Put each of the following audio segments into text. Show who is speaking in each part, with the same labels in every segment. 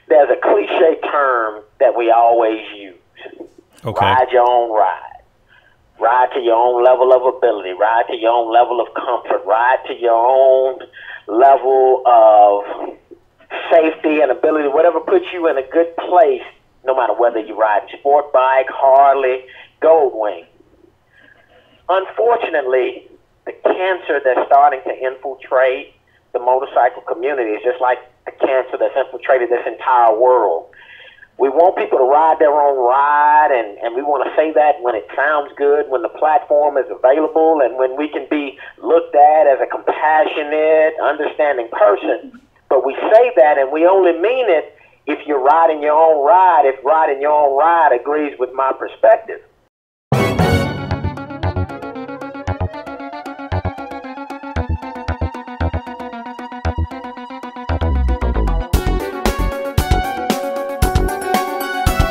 Speaker 1: there's a cliche term that we always use.
Speaker 2: Okay.
Speaker 1: Ride your own ride. Ride to your own level of ability. Ride to your own level of comfort. Ride to your own level of safety and ability, whatever puts you in a good place, no matter whether you ride sport bike, Harley, Goldwing. Unfortunately, the cancer that's starting to infiltrate the motorcycle community is just like the cancer that's infiltrated this entire world. We want people to ride their own ride, and we want to say that when it sounds good, when the platform is available, and when we can be looked at as a compassionate, understanding person. But we say that, and we only mean it if you're riding your own ride, if riding your own ride agrees with my perspective.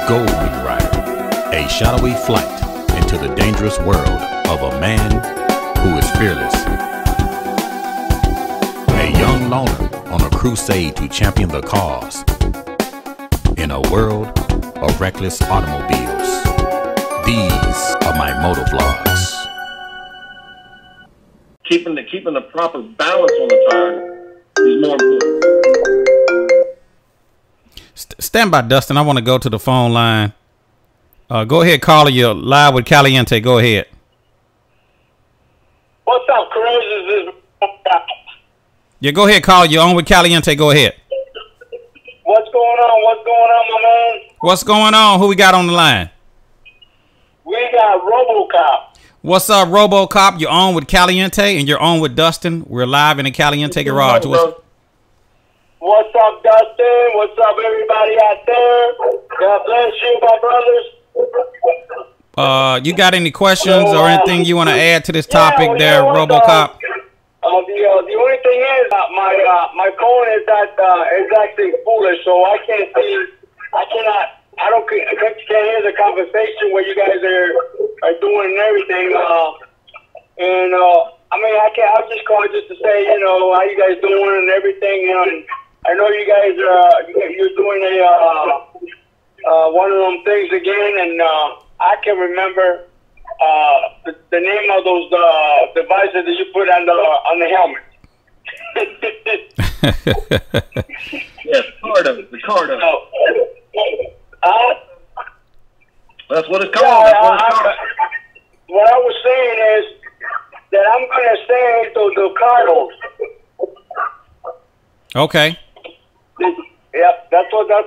Speaker 3: Goldwing Rider, a shadowy flight into the dangerous world of a man who is fearless. A young loner on a crusade to champion the cause in a world of reckless automobiles. These are my motovlogs.
Speaker 4: Keeping the proper balance on the tire is more important.
Speaker 2: Stand by, Dustin. I want to go to the phone line. Go ahead, caller. You're live with Caliente. Go ahead.
Speaker 5: What's up, Cruz?
Speaker 2: Yeah, go ahead, caller. You're on with Caliente. Go ahead.
Speaker 5: What's going on? What's going on, my man?
Speaker 2: What's going on? Who we got on the line?
Speaker 5: We got RoboCop.
Speaker 2: What's up, RoboCop? You're on with Caliente, and you're on with Dustin. We're live in the Caliente garage.
Speaker 5: What's up, Dustin? What's up, everybody out there? God bless you, my brothers.
Speaker 2: You got any questions or anything you want to add to this topic there, RoboCop?
Speaker 5: The only thing is my phone is actually foolish, so I can't see. I can't hear the conversation where you guys are doing and everything. I mean, I'll just call just to say, how you guys doing and everything. And I know you guys you're doing one of them things again, and I can remember the name of those devices that you put on the helmet.
Speaker 4: Yes, the Cardo. That's what it's called.
Speaker 5: What I was saying is that I'm going to say the Cardos.
Speaker 2: Okay.
Speaker 5: Yep, that's what I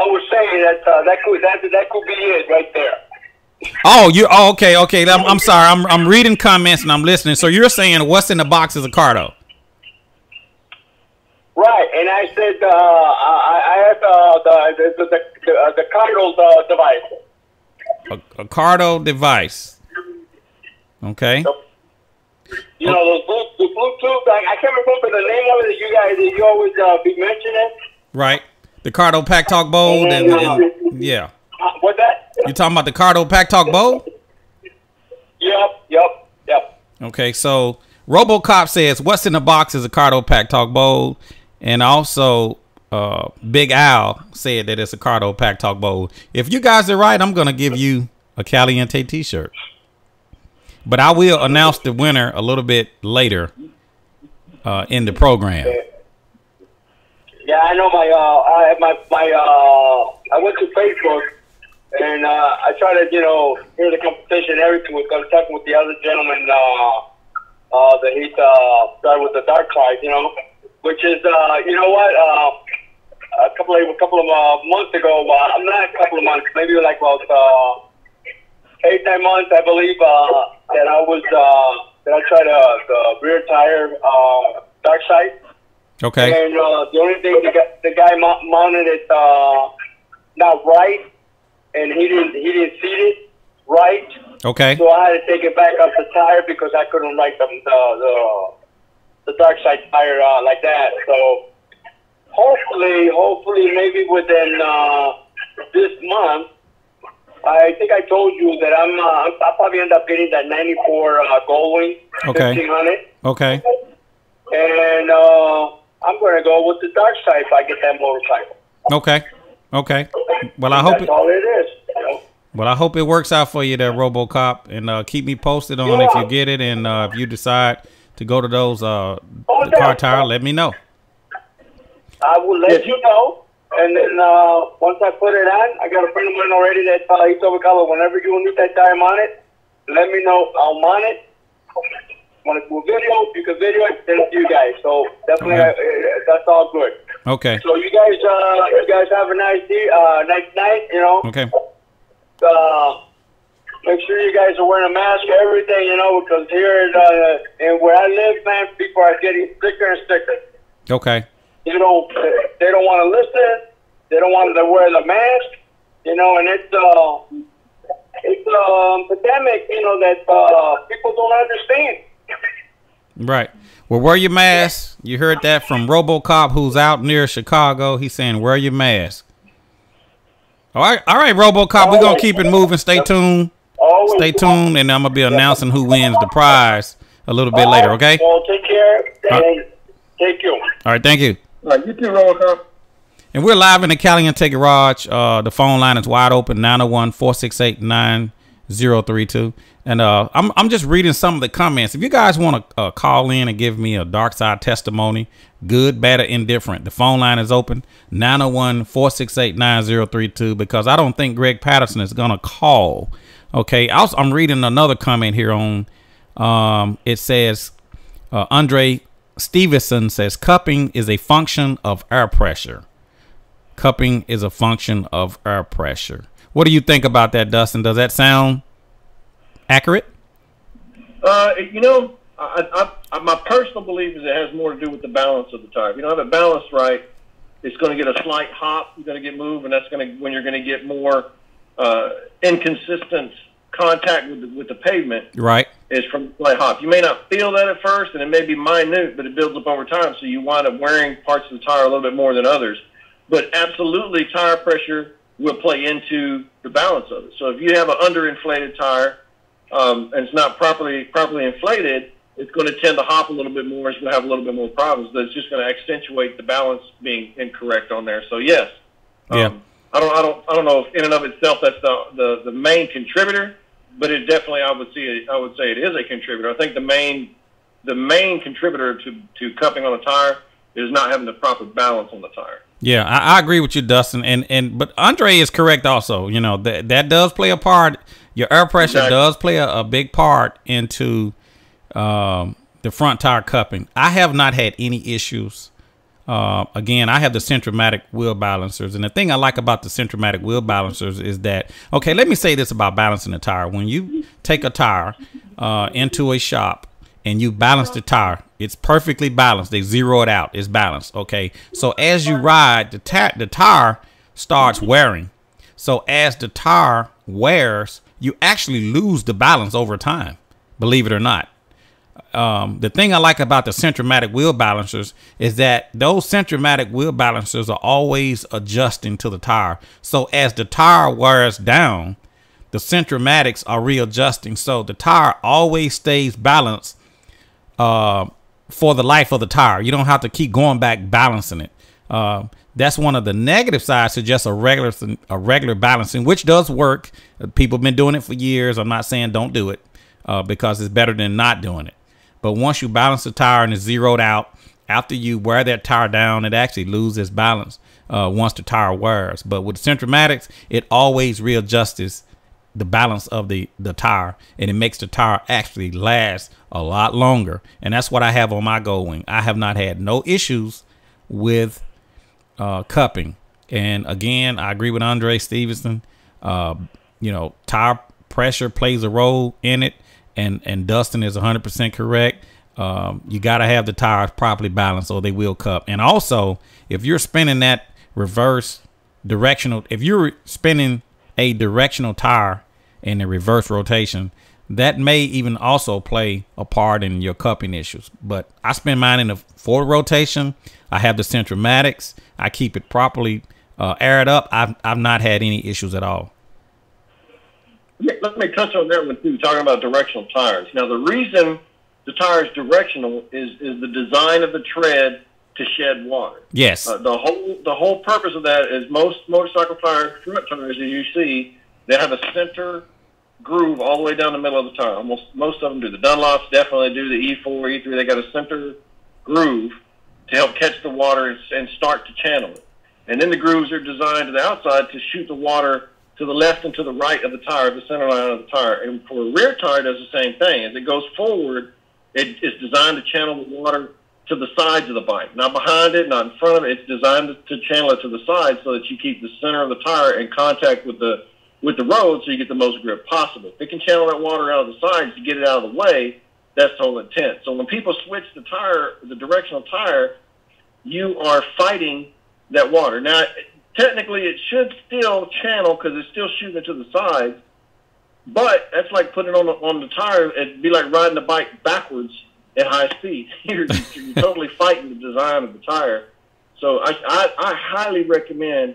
Speaker 5: was saying. That could be it right there.
Speaker 2: Okay. I'm sorry. I'm reading comments and I'm listening. So you're saying what's in the box is a Cardo?
Speaker 5: Right, and I said I had the Cardo device.
Speaker 2: A Cardo device. Okay.
Speaker 5: You know, the Bluetooth. I can't remember the name of it that you always be mentioning.
Speaker 2: Right. The Cardo Pack Talk Bold and yeah.
Speaker 5: What's that?
Speaker 2: You talking about the Cardo Pack Talk Bold?
Speaker 5: Yep.
Speaker 2: Okay, so RoboCop says what's in the box is a Cardo Pack Talk Bold, and also Big Al said that it's a Cardo Pack Talk Bold. If you guys are right, I'm gonna give you a Caliente T-shirt, but I will announce the winner a little bit later in the program.
Speaker 5: Yeah, I know I went to Facebook and I tried to, hear the competition and everything. Was talking with the other gentleman that he started with the Darksiding, which is, you know what, a couple of months ago, not a couple of months, maybe like about 8-9 months, I believe, that I tried the rear tire Darkside.
Speaker 2: Okay.
Speaker 5: And the only thing, the guy mounted it not right, and he didn't seat it right.
Speaker 2: Okay.
Speaker 5: So I had to take it back off the tire because I couldn't write the Darkside tire like that. So hopefully, maybe within this month, I think I told you that I'll probably end up getting that 94 Goldwing 1500.
Speaker 2: Okay.
Speaker 5: And I'm going to go with the Darkside if I get that motorcycle.
Speaker 2: Okay. Okay. Well, I
Speaker 5: That's all it is. You know?
Speaker 2: Well, I hope it works out for you there, RoboCop, and keep me posted on if you get it, and if you decide to go to those the car tire, let me know.
Speaker 5: I will let you know, and then once I put it on, I got a friend of mine already that he told me, Carlos, whenever you need that time on it, let me know. I'll on it. Want to do a video? You can video it, send it to you guys. So definitely, that's all good.
Speaker 2: Okay.
Speaker 5: So you guys have a nice day, nice night. You know.
Speaker 2: Okay.
Speaker 5: Make sure you guys are wearing a mask, everything, you know, because here and where I live, man, people are getting sicker and sicker.
Speaker 2: Okay.
Speaker 5: They don't want to listen. They don't want to wear the mask, you know, and it's a pandemic, you know, that people don't understand.
Speaker 2: Right. Well, wear your mask. You heard that from RoboCop, who's out near Chicago. He's saying wear your mask. All right, RoboCop. We're gonna keep it moving. Stay tuned. Stay tuned, and I'm gonna be announcing who wins the prize a little bit later. Okay.
Speaker 5: Well, take care. Thank you.
Speaker 2: All right. Thank you.
Speaker 4: All right, you too, RoboCop.
Speaker 2: And we're live in the Caliente Garage. The phone line is wide open, 901-468-9032. And I'm just reading some of the comments. If you guys want to call in and give me a dark side testimony, good, bad, or indifferent, the phone line is open, 901-468-9032, because I don't think Greg Patterson is going to call. Okay. Also, I'm reading another comment here on, it says, Andre Stevenson says, cupping is a function of air pressure. Cupping is a function of air pressure. What do you think about that, Dustin? Does that sound accurate?
Speaker 4: You know, my personal belief is it has more to do with the balance of the tire. If you don't have it balanced right, it's going to get a slight hop. You're going to get moved, and that's going to when you're going to get more inconsistent contact with the pavement. Right. Is from slight hop. You may not feel that at first, and it may be minute, but it builds up over time. So you wind up wearing parts of the tire a little bit more than others. But absolutely, tire pressure will play into the balance of it. So if you have an underinflated tire and it's not properly inflated, it's going to tend to hop a little bit more. It's going to have a little bit more problems. But it's just going to accentuate the balance being incorrect on there. So yes, I don't know if in and of itself that's the main contributor, but it definitely I would say it is a contributor. I think the main contributor to cupping on a tire is not having the proper balance on the tire.
Speaker 2: Yeah, I agree with you, Dustin, but Andre is correct also. You know, that does play a part. Your air pressure does play a big part into the front tire cupping. I have not had any issues. Again, I have the Centromatic wheel balancers, and the thing I like about the Centromatic wheel balancers is that, okay, let me say this about balancing a tire. When you take a tire into a shop and you balance the tire, it's perfectly balanced. They zero it out. It's balanced. Okay. So as you ride, the tire starts wearing. So as the tire wears, you actually lose the balance over time, believe it or not. The thing I like about the Centromatic wheel balancers is that those Centromatic wheel balancers are always adjusting to the tire. So as the tire wears down, the Centromatics are readjusting. So the tire always stays balanced for the life of the tire. You don't have to keep going back balancing it. That's one of the negative sides to just a regular balancing, which does work. People have been doing it for years. I'm not saying don't do it because it's better than not doing it. But once you balance the tire and it's zeroed out, after you wear that tire down, it actually loses balance once the tire wears. But with the Centromatics, it always readjusts the balance of the tire, and it makes the tire actually last a lot longer. And that's what I have on my Gold Wing. I have not had no issues with cupping. And again, I agree with Andre Stevenson. You know, tire pressure plays a role in it, and Dustin is 100% correct. You got to have the tires properly balanced or they will cup. And also, if you're spinning that reverse directional, if you're spinning a directional tire in the reverse rotation, that may even also play a part in your cupping issues. But I spin mine in the forward rotation. I have the Centromatics. I keep it properly aired up. I've not had any issues at all.
Speaker 4: Let me touch on that one too, talking about directional tires. Now, the reason the tire is directional is the design of the tread to shed water.
Speaker 2: Yes.
Speaker 4: The whole purpose of that is most motorcycle tire front tires, as you see, they have a center groove all the way down the middle of the tire. Most of them do. The Dunlops definitely do. The E4, E3, they got a center groove to help catch the water and start to channel it. And then the grooves are designed to the outside to shoot the water to the left and to the right of the tire, the center line of the tire. And for a rear tire, it does the same thing. As it goes forward, it is designed to channel the water to the sides of the bike. Not behind it, not in front of it. It's designed to channel it to the sides so that you keep the center of the tire in contact with the road so you get the most grip possible. If it can channel that water out of the sides to get it out of the way, that's the whole intent. So when people switch the directional tire, you are fighting that water. Now, technically, it should still channel because it's still shooting it to the sides, but that's like putting it on the tire. It'd be like riding the bike backwards at high speed. You're totally fighting the design of the tire. So I highly recommend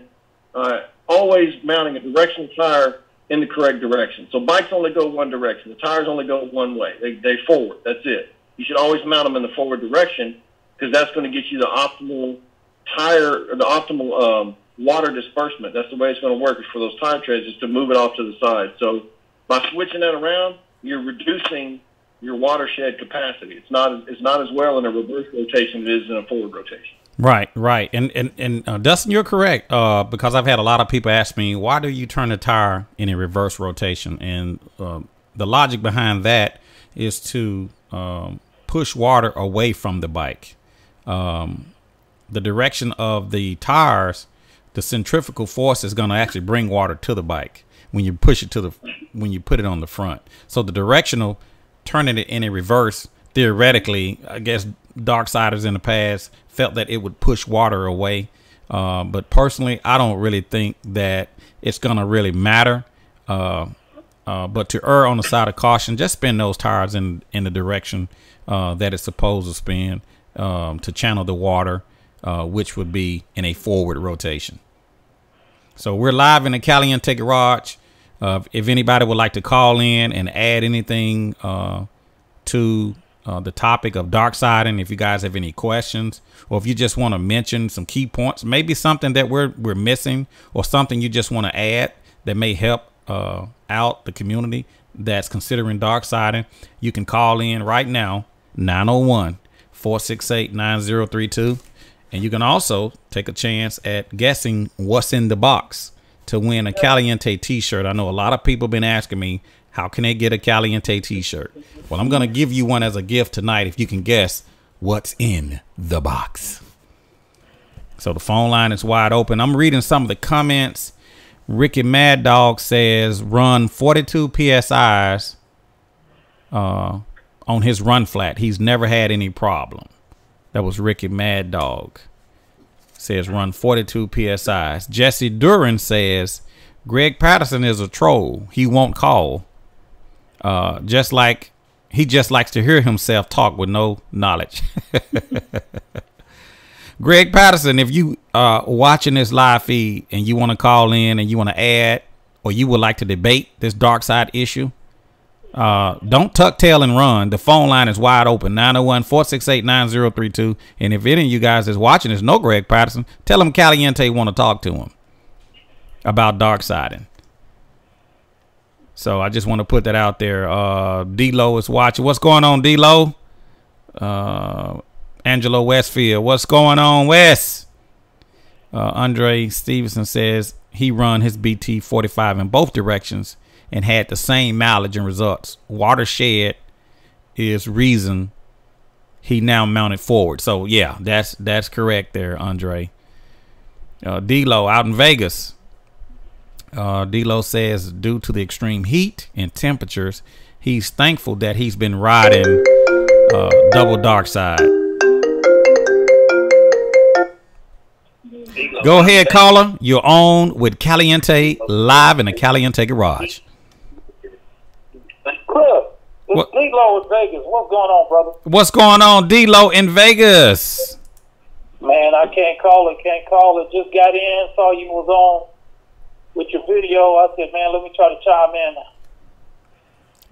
Speaker 4: always mounting a directional tire in the correct direction. So bikes only go one direction. The tires only go one way. They forward. That's it. You should always mount them in the forward direction because that's going to get you the optimal tire, or the optimal water disbursement. That's the way it's going to work for those tire treads, is to move it off to the side. So by switching that around, you're reducing your watershed capacity. It's not as well in a reverse rotation as it is in a forward rotation.
Speaker 2: Right. And Dustin, you're correct, because I've had a lot of people ask me, why do you turn the tire in a reverse rotation? And the logic behind that is to push water away from the bike. The direction of the tires, the centrifugal force is going to actually bring water to the bike when you push it when you put it on the front. So the directional, turning it in a reverse, theoretically, I guess Darksiders in the past felt that it would push water away. But personally, I don't really think that it's going to really matter. But to err on the side of caution, just spin those tires in the direction that it's supposed to spin to channel the water, which would be in a forward rotation. So we're live in the Caliente Garage. If anybody would like to call in and add anything to the topic of Darksiding, if you guys have any questions, or if you just want to mention some key points, maybe something that we're missing, or something you just want to add that may help out the community that's considering Darksiding, you can call in right now, 901-468-9032. And you can also take a chance at guessing what's in the box to win a Caliente t-shirt. I know a lot of people have been asking me, how can they get a Caliente t-shirt? Well, I'm going to give you one as a gift tonight if you can guess what's in the box. So the phone line is wide open. I'm reading some of the comments. Ricky Mad Dog says run 42 PSIs on his run flat. He's never had any problem. That was Ricky Mad Dog. Says run 42 PSIs. Jesse Duran says Greg Patterson is a troll. He won't call. He just likes to hear himself talk with no knowledge. Greg Patterson, if you are watching this live feed and you want to call in and you want to add, or you would like to debate this dark side issue, don't tuck tail and run. The phone line is wide open, 901-468-9032. And if any of you guys is watching this know Greg Patterson, tell him Caliente want to talk to him about Darksiding. So I just want to put that out there. D-Lo is watching. What's going on, D-Lo? Angelo Westfield. What's going on, Wes? Andre Stevenson says he run his BT 45 in both directions and had the same mileage and results. Watershed is reason he now mounted forward. So yeah, that's correct there, Andre. D-Lo out in Vegas. D-Lo says due to the extreme heat and temperatures, he's thankful that he's been riding double dark side. Go ahead, caller. You're on with Caliente live in the Caliente Garage.
Speaker 6: Look, it's D-Lo in Vegas. What's going on, brother?
Speaker 2: What's going on, D-Lo in Vegas?
Speaker 6: Man, I can't call it. Just got in, saw you was on with your video. I said, man, let me try to chime in.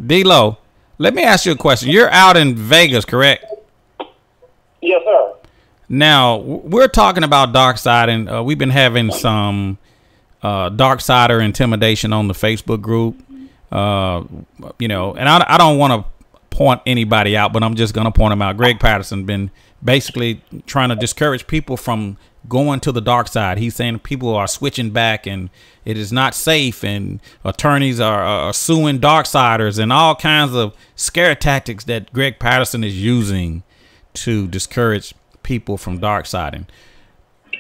Speaker 2: D-Lo, let me ask you a question. You're out in Vegas, correct?
Speaker 6: Yes, sir.
Speaker 2: Now we're talking about Darksiding. We've been having some Darksider intimidation on the Facebook group. You know, and I don't want to point anybody out, but I'm just going to point them out. Greg Patterson been basically trying to discourage people from going to the dark side. He's saying people are switching back and it is not safe, and attorneys are suing Darksiders and all kinds of scare tactics that Greg Patterson is using to discourage people from Darksiding.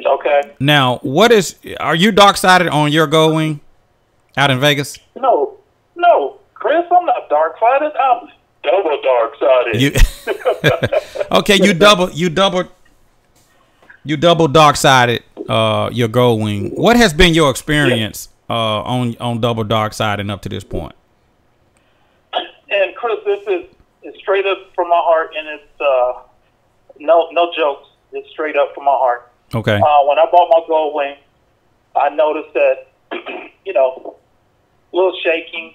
Speaker 6: Okay.
Speaker 2: Now, are you Darksided on your going out in Vegas?
Speaker 6: No, Chris, I'm not dark-sided. I'm double dark-sided.
Speaker 2: Okay, you double dark-sided your going. What has been your experience on double dark-sided up to this point?
Speaker 6: And Chris, this is straight up from my heart, and it's no jokes. It's straight up from my heart.
Speaker 2: Okay.
Speaker 6: When I bought my gold wing, I noticed that you know, a little shaking,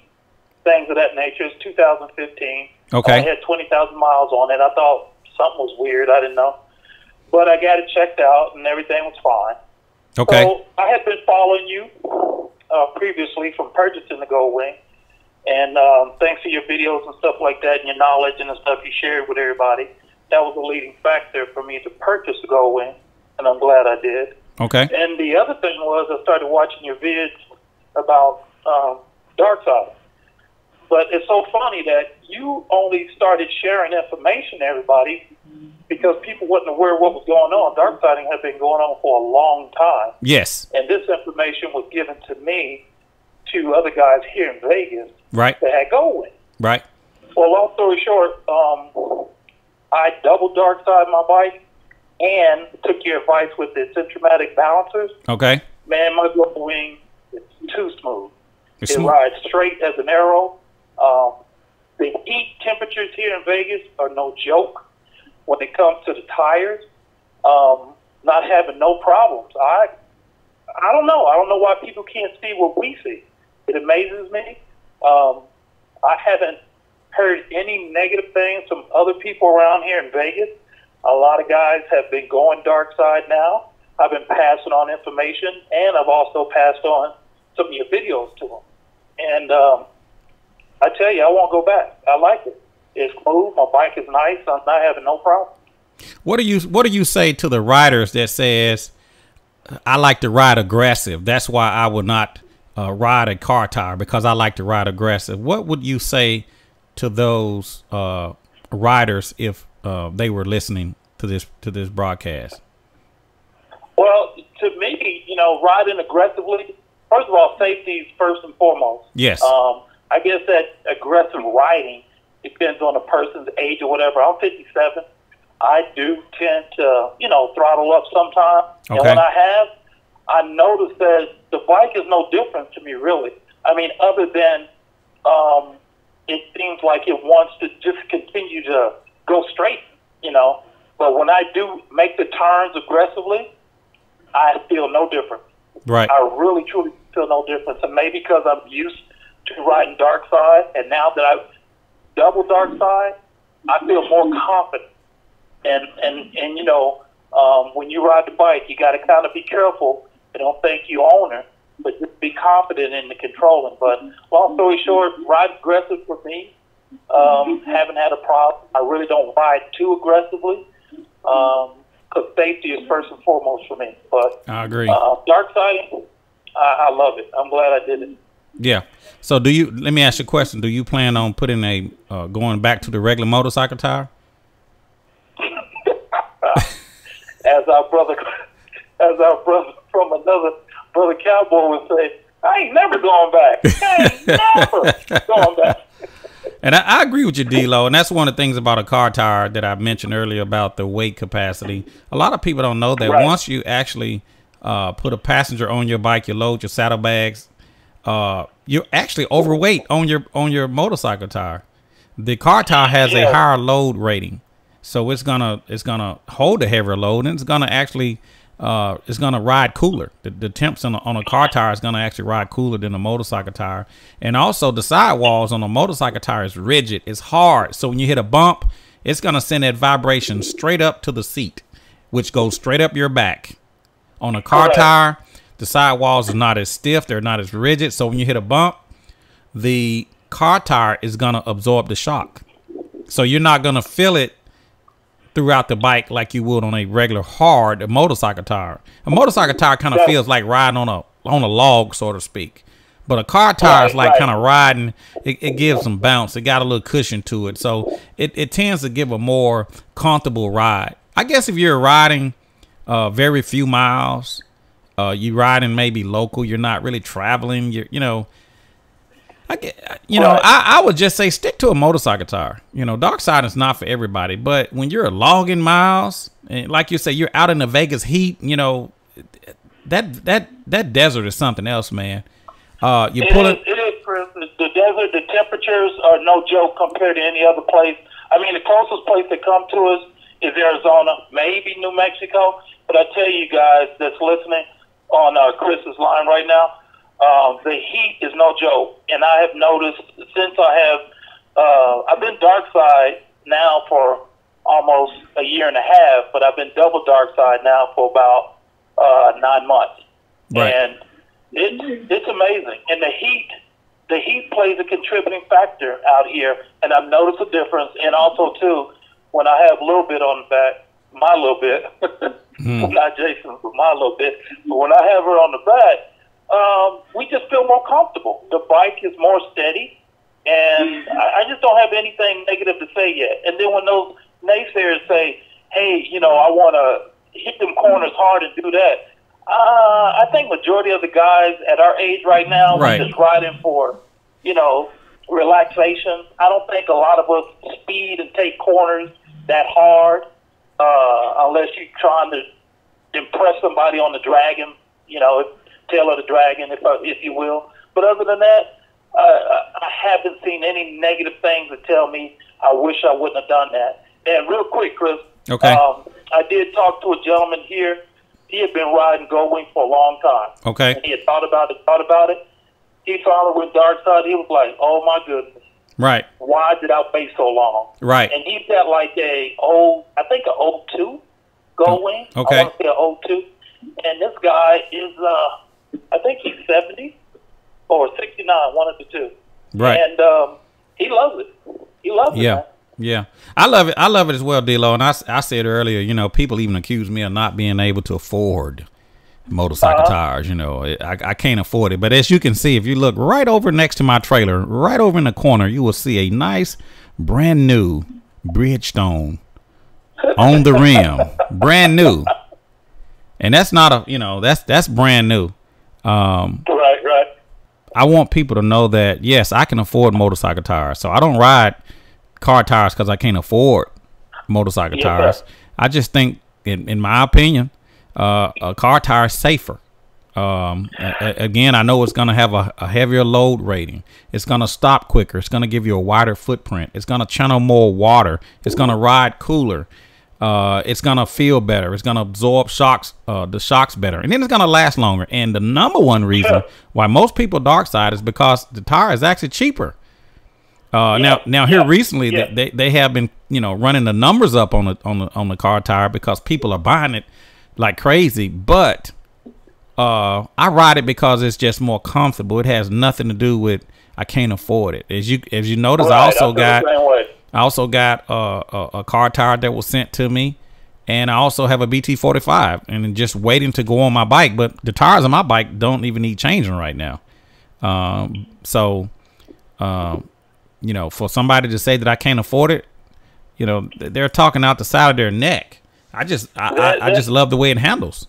Speaker 6: things of that nature. It's 2015.
Speaker 2: Okay.
Speaker 6: I had 20,000 miles on it. I thought something was weird. I didn't know. But I got it checked out, and everything was fine.
Speaker 2: Okay.
Speaker 6: So I had been following you previously from purchasing the gold wing. And thanks to your videos and stuff like that and your knowledge and the stuff you shared with everybody, that was the leading factor for me to purchase the gold wing, and I'm glad I did.
Speaker 2: Okay.
Speaker 6: And the other thing was I started watching your vids about Darksiding. But it's so funny that you only started sharing information to everybody because people wasn't aware of what was going on. Darksiding had been going on for a long time.
Speaker 2: Yes.
Speaker 6: And this information was given to me, to other guys here in Vegas,
Speaker 2: right,
Speaker 6: that had gold wing.
Speaker 2: Right.
Speaker 6: Well, long story short, I double dark-sided my bike and took your advice with the centromatic balancers.
Speaker 2: Okay.
Speaker 6: Man, my gold wing is too smooth.
Speaker 2: It's
Speaker 6: it
Speaker 2: smooth.
Speaker 6: rides straight as an arrow. The heat temperatures here in Vegas are no joke when it comes to the tires. Not having no problems. I don't know. I don't know why people can't see what we see. It amazes me. I haven't heard any negative things from other people around here in Vegas. A lot of guys have been going dark side now. I've been passing on information, and I've also passed on some of your videos to them. And I tell you, I won't go back. I like it. It's smooth. My bike is nice. I'm not having no problem.
Speaker 2: What do you say to the riders that says, I like to ride aggressive? That's why I would not ride a car tire, because I like to ride aggressive. What would you say to those riders if they were listening to this broadcast?
Speaker 6: Well, to me, you know, riding aggressively, first of all, safety is first and foremost.
Speaker 2: Yes.
Speaker 6: I guess that aggressive riding depends on the person's age or whatever. I'm 57. I do tend to, you know, throttle up sometimes.
Speaker 2: Okay.
Speaker 6: And when I noticed that the bike is no different to me, really. I mean, other than it seems like it wants to just continue to go straight, you know. But when I do make the turns aggressively, I feel no difference.
Speaker 2: Right.
Speaker 6: I really, truly feel no difference. And maybe because I'm used to riding dark side, and now that I've double dark side, I feel more confident. And you know, when you ride the bike, you got to kind of be careful. I don't think you own her, but just be confident in the controlling. But long story short, ride aggressive for me. Haven't had a problem. I really don't ride too aggressively because safety is first and foremost for me. But
Speaker 2: I agree.
Speaker 6: Darksiding, I love it. I'm glad I did it.
Speaker 2: Yeah. So let me ask you a question. Do you plan on putting going back to the regular motorcycle tire?
Speaker 6: As our brother from another brother cowboy would say, I ain't never going back. I ain't never going back.
Speaker 2: And I agree with you, D-Lo. And that's one of the things about a car tire that I mentioned earlier about the weight capacity. A lot of people don't know that once you actually put a passenger on your bike, you load your saddlebags, you're actually overweight on your motorcycle tire. The car tire has a higher load rating, so it's gonna hold a heavier load, and it's gonna actually it's gonna ride cooler. The temps on a car tire is gonna actually ride cooler than a motorcycle tire. And also the sidewalls on a motorcycle tire is rigid, it's hard, so when you hit a bump, it's gonna send that vibration straight up to the seat. which goes straight up your back. On a car tire, the sidewalls are not as stiff. They're not as rigid. So when you hit a bump, the car tire is going to absorb the shock. So you're not going to feel it throughout the bike like you would on a regular hard motorcycle tire. A motorcycle tire kind of feels like riding on a log, so to speak. But a car tire is like kind of riding. It gives some bounce. It got a little cushion to it. So it tends to give a more comfortable ride. I guess if you're riding very few miles, you riding maybe local, you're not really traveling, I would just say stick to a motorcycle tire. Darksiding is not for everybody, but when you're logging miles, and like you say, you're out in the Vegas heat, that desert is something else, man. It
Speaker 6: is, Chris. The desert, the temperatures are no joke compared to any other place. I mean, the closest place to come to us is Arizona, maybe New Mexico. But I tell you guys that's listening on Chris's line right now, the heat is no joke. And I have noticed since I've been Darkside now for almost a year and a half, but I've been double Darkside now for about 9 months.
Speaker 2: Right.
Speaker 6: And it's amazing. And the heat plays a contributing factor out here. And I've noticed a difference. And also, too, when I have a little bit on the back, my little bit, not Jason's, but my little bit. But when I have her on the back, we just feel more comfortable. The bike is more steady, and I just don't have anything negative to say yet. And then when those naysayers say, hey, I want to hit them corners hard and do that, I think majority of the guys at our age right now are just riding for, relaxation. I don't think a lot of us speed and take corners that hard, unless you're trying to impress somebody on the dragon, tail of the dragon, if you will. But other than that, I haven't seen any negative things that tell me I wish I wouldn't have done that. And real quick, Chris, I did talk to a gentleman here. He had been riding Goldwing for a long time.
Speaker 2: Okay.
Speaker 6: And he had thought about it. He finally went Darkside. He was like, oh, my goodness.
Speaker 2: Right.
Speaker 6: Why did I wait so long?
Speaker 2: Right.
Speaker 6: And he's got like a 02 Goldwing.
Speaker 2: Okay.
Speaker 6: I want to say a 02. And this guy is, I think he's 70 or 69, one of the two.
Speaker 2: Right.
Speaker 6: And he loves it. He loves it, man.
Speaker 2: Yeah, I love it. I love it as well, D-Lo. And I said earlier, people even accuse me of not being able to afford motorcycle tires. I can't afford it. But as you can see, if you look right over next to my trailer, right over in the corner, you will see a nice brand new Bridgestone on the rim, brand new. And that's not that's brand new.
Speaker 6: Right.
Speaker 2: I want people to know that, yes, I can afford motorcycle tires. So I don't ride car tires because I can't afford motorcycle tires. I just think, in my opinion, a car tire is safer. Again, I know it's going to have a heavier load rating. It's going to stop quicker. It's going to give you a wider footprint. It's going to channel more water. It's going to ride cooler. It's going to feel better. It's going to absorb the shocks better. And then it's going to last longer. And the number one reason why most people Darkside is because the tire is actually cheaper. Now here recently they have been running the numbers up on the car tire because people are buying it like crazy. But I ride it because it's just more comfortable. It has nothing to do with I can't afford it. As you notice, I also got a car tire that was sent to me, and I also have a BT45 and just waiting to go on my bike. But the tires on my bike don't even need changing right now. For somebody to say that I can't afford it, they're talking out the side of their neck. I just love the way it handles.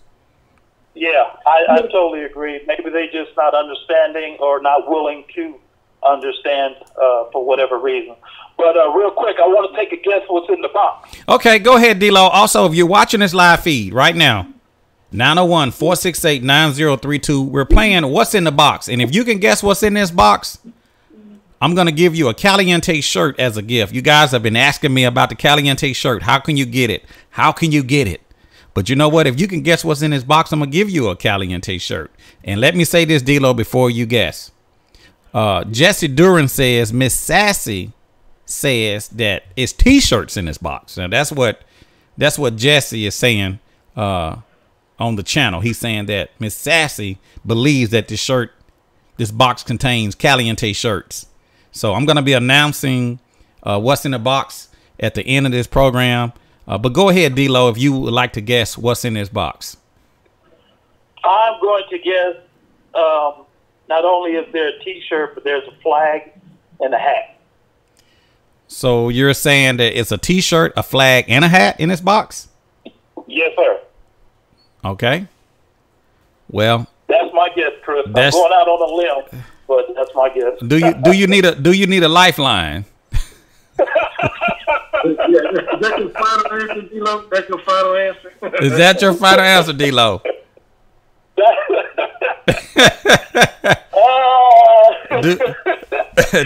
Speaker 6: Yeah, I totally agree. Maybe they just not understanding or not willing to understand for whatever reason. But real quick, I want to take a guess what's in the box.
Speaker 2: Okay, go ahead, D-Lo. Also, if you're watching this live feed right now, 901-468-9032, we're playing What's in the Box. And if you can guess what's in this box, I'm going to give you a Caliente shirt as a gift. You guys have been asking me about the Caliente shirt. How can you get it? How can you get it? But you know what? If you can guess what's in this box, I'm going to give you a Caliente shirt. And let me say this, D-Lo, before you guess. Jesse Duran says, Miss Sassy says that it's T-shirts in this box. Now, that's what Jesse is saying. on the channel. He's saying that Miss Sassy believes that this box contains Caliente shirts. So I'm going to be announcing what's in the box at the end of this program. But go ahead, D-Lo, if you would like to guess what's in this box.
Speaker 6: I'm going to guess not only is there a T-shirt, but there's a flag and a hat.
Speaker 2: So you're saying that it's a T-shirt, a flag, and a hat in this box?
Speaker 6: Yes, sir.
Speaker 2: Okay. Well,
Speaker 6: that's my guess, Chris. I'm going out on a limb, but that's my guess.
Speaker 2: Do you need a lifeline?
Speaker 4: Is that your final answer, D-Lo? That's your final answer?
Speaker 2: Is that your final answer, D-Lo?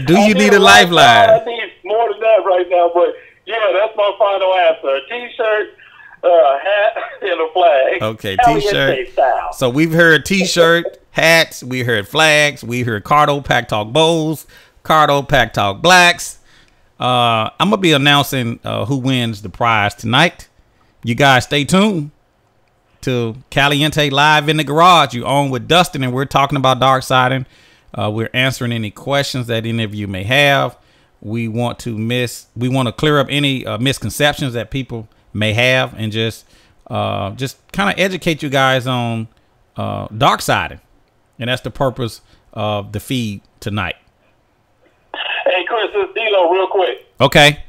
Speaker 2: Do you need a lifeline?
Speaker 6: I need more than that right now, but yeah, that's my final answer. A T-shirt, a hat, and a flag.
Speaker 2: Okay, T-shirt. So we've heard T-shirt, hats, we heard flags, we heard Cardo Pack Talk Bowls, Cardo Pack Talk Blacks. I'm gonna be announcing who wins the prize tonight. You guys stay tuned to Caliente Live in the Garage. You on with Dustin, and we're talking about Darksiding. We're answering any questions that any of you may have. We want to clear up any misconceptions that people may have, and just kind of educate you guys on Darksiding, and that's the purpose of the feed tonight.
Speaker 6: Hey, Chris, this is D-Lo real quick.
Speaker 2: Okay.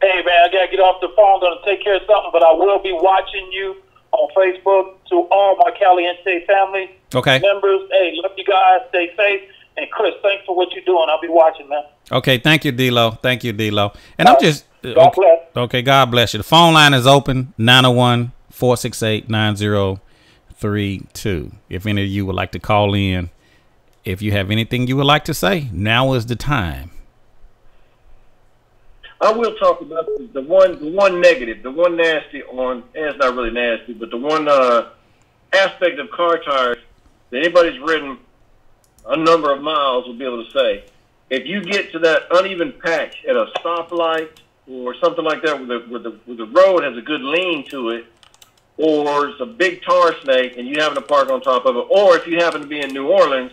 Speaker 6: Hey, man, I got to get off the phone. I'm going to take care of something, but I will be watching you on Facebook. To all my Caliente family members, hey, love you guys. Stay safe. And, Chris, thanks for what you're doing. I'll be watching, man.
Speaker 2: Okay, thank you, D-Lo. Thank you, D-Lo. And I'm just...
Speaker 6: God bless.
Speaker 2: Okay, God bless you. The phone line is open, 901-468-9032. If any of you would like to call in, if you have anything you would like to say, now is the time.
Speaker 4: I will talk about the one negative, the one nasty on, and it's not really nasty, but the one aspect of car tires that anybody's ridden a number of miles will be able to say. If you get to that uneven patch at a stoplight or something like that where the road has a good lean to it, or it's a big tar snake and you happen to park on top of it, or if you happen to be in New Orleans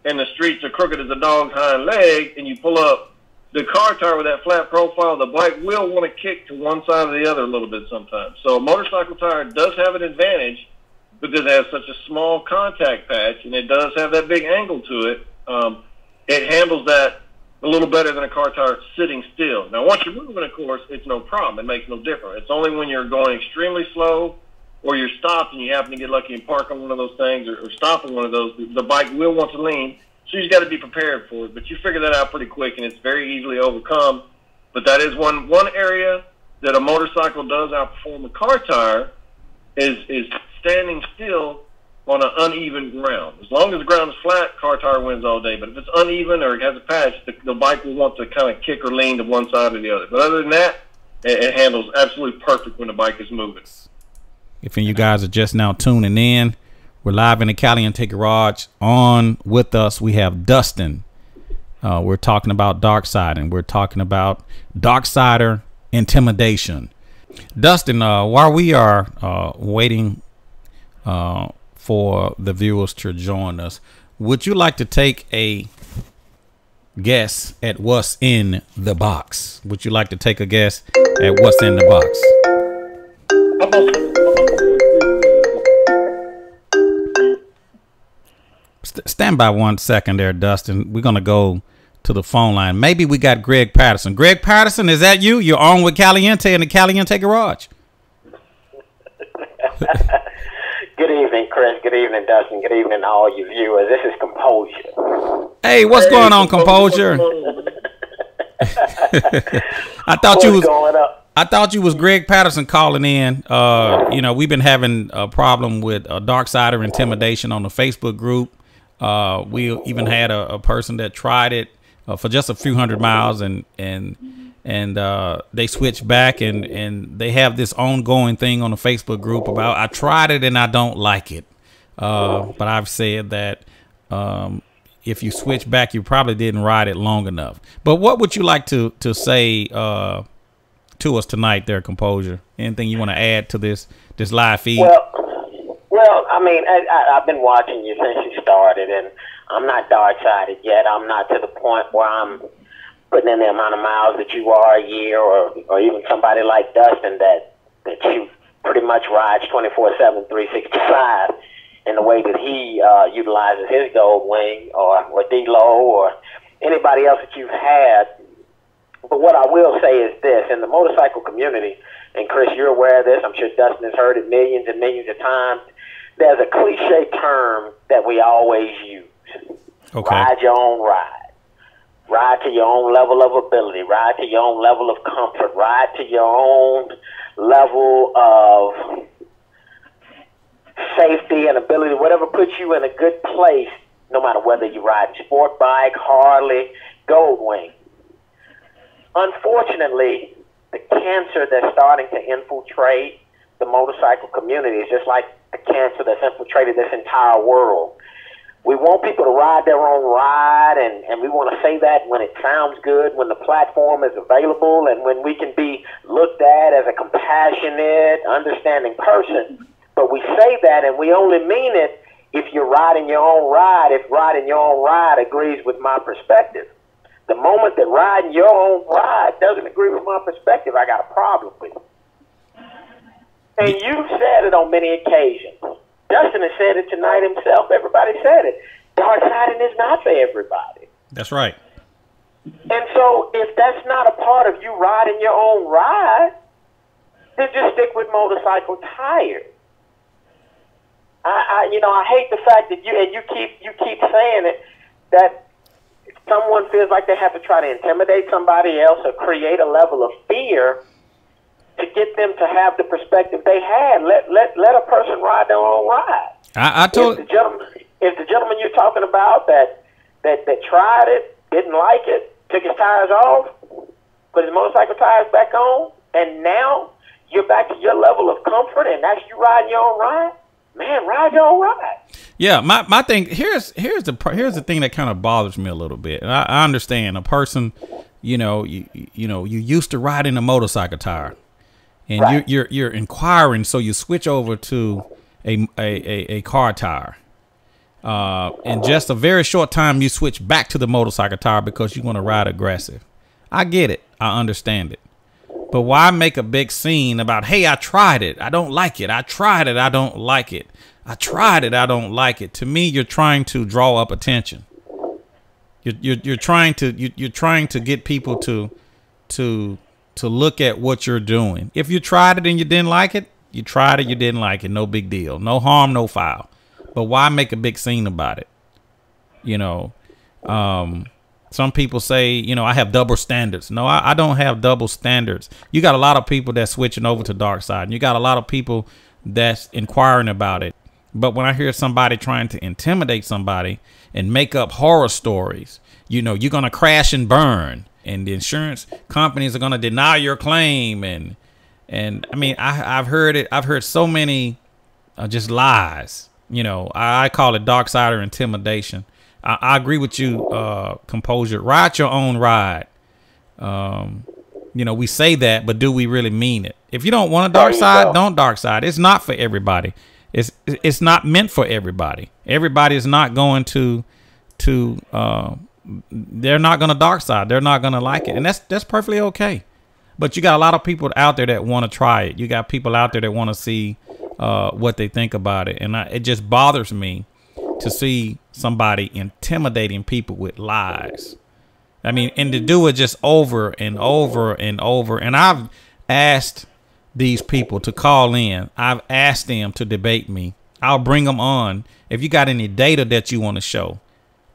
Speaker 4: and the streets are crooked as a dog's hind leg and you pull up, the car tire with that flat profile, the bike will want to kick to one side or the other a little bit sometimes. So a motorcycle tire does have an advantage because it has such a small contact patch and it does have that big angle to it. It handles that a little better than a car tire sitting still. Now, once you're moving, of course, it's no problem. It makes no difference. It's only when you're going extremely slow or you're stopped and you happen to get lucky and park on one of those things or stop on one of those, the bike will want to lean. So you just got to be prepared for it. But you figure that out pretty quick, and it's very easily overcome. But that is one area that a motorcycle does outperform a car tire is standing still on an uneven ground. As long as the ground is flat, car tire wins all day. But if it's uneven or it has a patch, the bike will want to kind of kick or lean to one side or the other. But other than that, it handles absolutely perfect when the bike is moving.
Speaker 2: If you guys are just now tuning in, we're live in the Caliente Garage. On with us, we have Dustin. We're talking about Darksiding. We're talking about Darksider Intimidation. Dustin, while we are waiting for the viewers to join us, would you like to take a guess at what's in the box? Would you like to take a guess at what's in the box? Stand by 1 second there, Dustin. We're going to go to the phone line. Maybe we got Greg Patterson. Greg Patterson, is that you? You're on with Caliente in the Caliente Garage.
Speaker 1: Good evening, Chris. Good evening, Dustin. Good evening, all you viewers. This is Composure.
Speaker 2: Hey, what's going on, Composure? I thought you was Greg Patterson calling in. You know, we've been having a problem with Darksider Intimidation on the Facebook group. We even had a person that tried it for just a few hundred miles, and they switched back, and they have this ongoing thing on the Facebook group about I tried it and I don't like it. But I've said that if you switch back, you probably didn't ride it long enough. But what would you like to say, to us tonight, there, Composure? Anything you want to add to this live feed?
Speaker 1: Well, I mean, I've been watching you since you started, and I'm not dark-sided yet. I'm not to the point where I'm putting in the amount of miles that you are a year, or even somebody like Dustin that you pretty much rides 24/7, 365 in the way that he utilizes his gold wing, or D-Lo, or anybody else that you've had. But what I will say is this: in the motorcycle community, and Chris, you're aware of this, I'm sure Dustin has heard it millions and millions of times, there's a cliche term that we always use.
Speaker 2: Okay.
Speaker 1: Ride your own ride. Ride to your own level of ability. Ride to your own level of comfort. Ride to your own level of safety and ability, whatever puts you in a good place, no matter whether you ride sport bike, Harley, Gold Wing. Unfortunately, the cancer that's starting to infiltrate the motorcycle community is just like the cancer that's infiltrated this entire world. We want people to ride their own ride, and we want to say that when it sounds good, when the platform is available, and when we can be looked at as a compassionate, understanding person. But we say that, and we only mean it if you're riding your own ride, if riding your own ride agrees with my perspective. The moment that riding your own ride doesn't agree with my perspective, I got a problem with it. And you've said it on many occasions. Dustin has said it tonight himself. Everybody said it. Darksiding is not for everybody.
Speaker 2: That's right.
Speaker 1: And so if that's not a part of you riding your own ride, then just stick with motorcycle tires. I hate the fact that you keep saying it, that someone feels like they have to try to intimidate somebody else or create a level of fear to get them to have the perspective they had. Let a person ride their own ride. If the gentleman you're talking about that tried it, didn't like it, took his tires off, put his motorcycle tires back on, and now you're back to your level of comfort, and that's you riding your own ride. Man, ride your own ride.
Speaker 2: Yeah, my thing here's the thing that kind of bothers me a little bit. And I understand a person, you used to riding a motorcycle tire, and right. you're inquiring, so you switch over to a car tire. In just a very short time, you switch back to the motorcycle tire because you want to ride aggressive. I get it. I understand it. But why make a big scene about, hey, I tried it, I don't like it. I tried it, I don't like it. I tried it, I don't like it. To me, you're trying to draw up attention. You're trying to get people to look at what you're doing. If you tried it and you didn't like it, you tried it, you didn't like it. No big deal. No harm, no foul. But why make a big scene about it? Some people say, I have double standards. No, I don't have double standards. You got a lot of people that's switching over to Darksiding, and you got a lot of people that's inquiring about it. But when I hear somebody trying to intimidate somebody and make up horror stories, you're going to crash and burn, and the insurance companies are going to deny your claim. And I mean, I've heard it. I've heard so many just lies. I call it Darksider intimidation. I agree with you, Composure. Ride your own ride. We say that, but do we really mean it? If you don't want a dark side, don't dark side. It's not for everybody. It's not meant for everybody. Everybody is not going to they're not going to dark side. They're not going to like it, and that's perfectly okay. But you got a lot of people out there that want to try it. You got people out there that want to see what they think about it, and it just bothers me to see somebody intimidating people with lies. I mean, and to do it just over and over and over. And I've asked these people to call in. I've asked them to debate me. I'll bring them on. If you got any data that you want to show,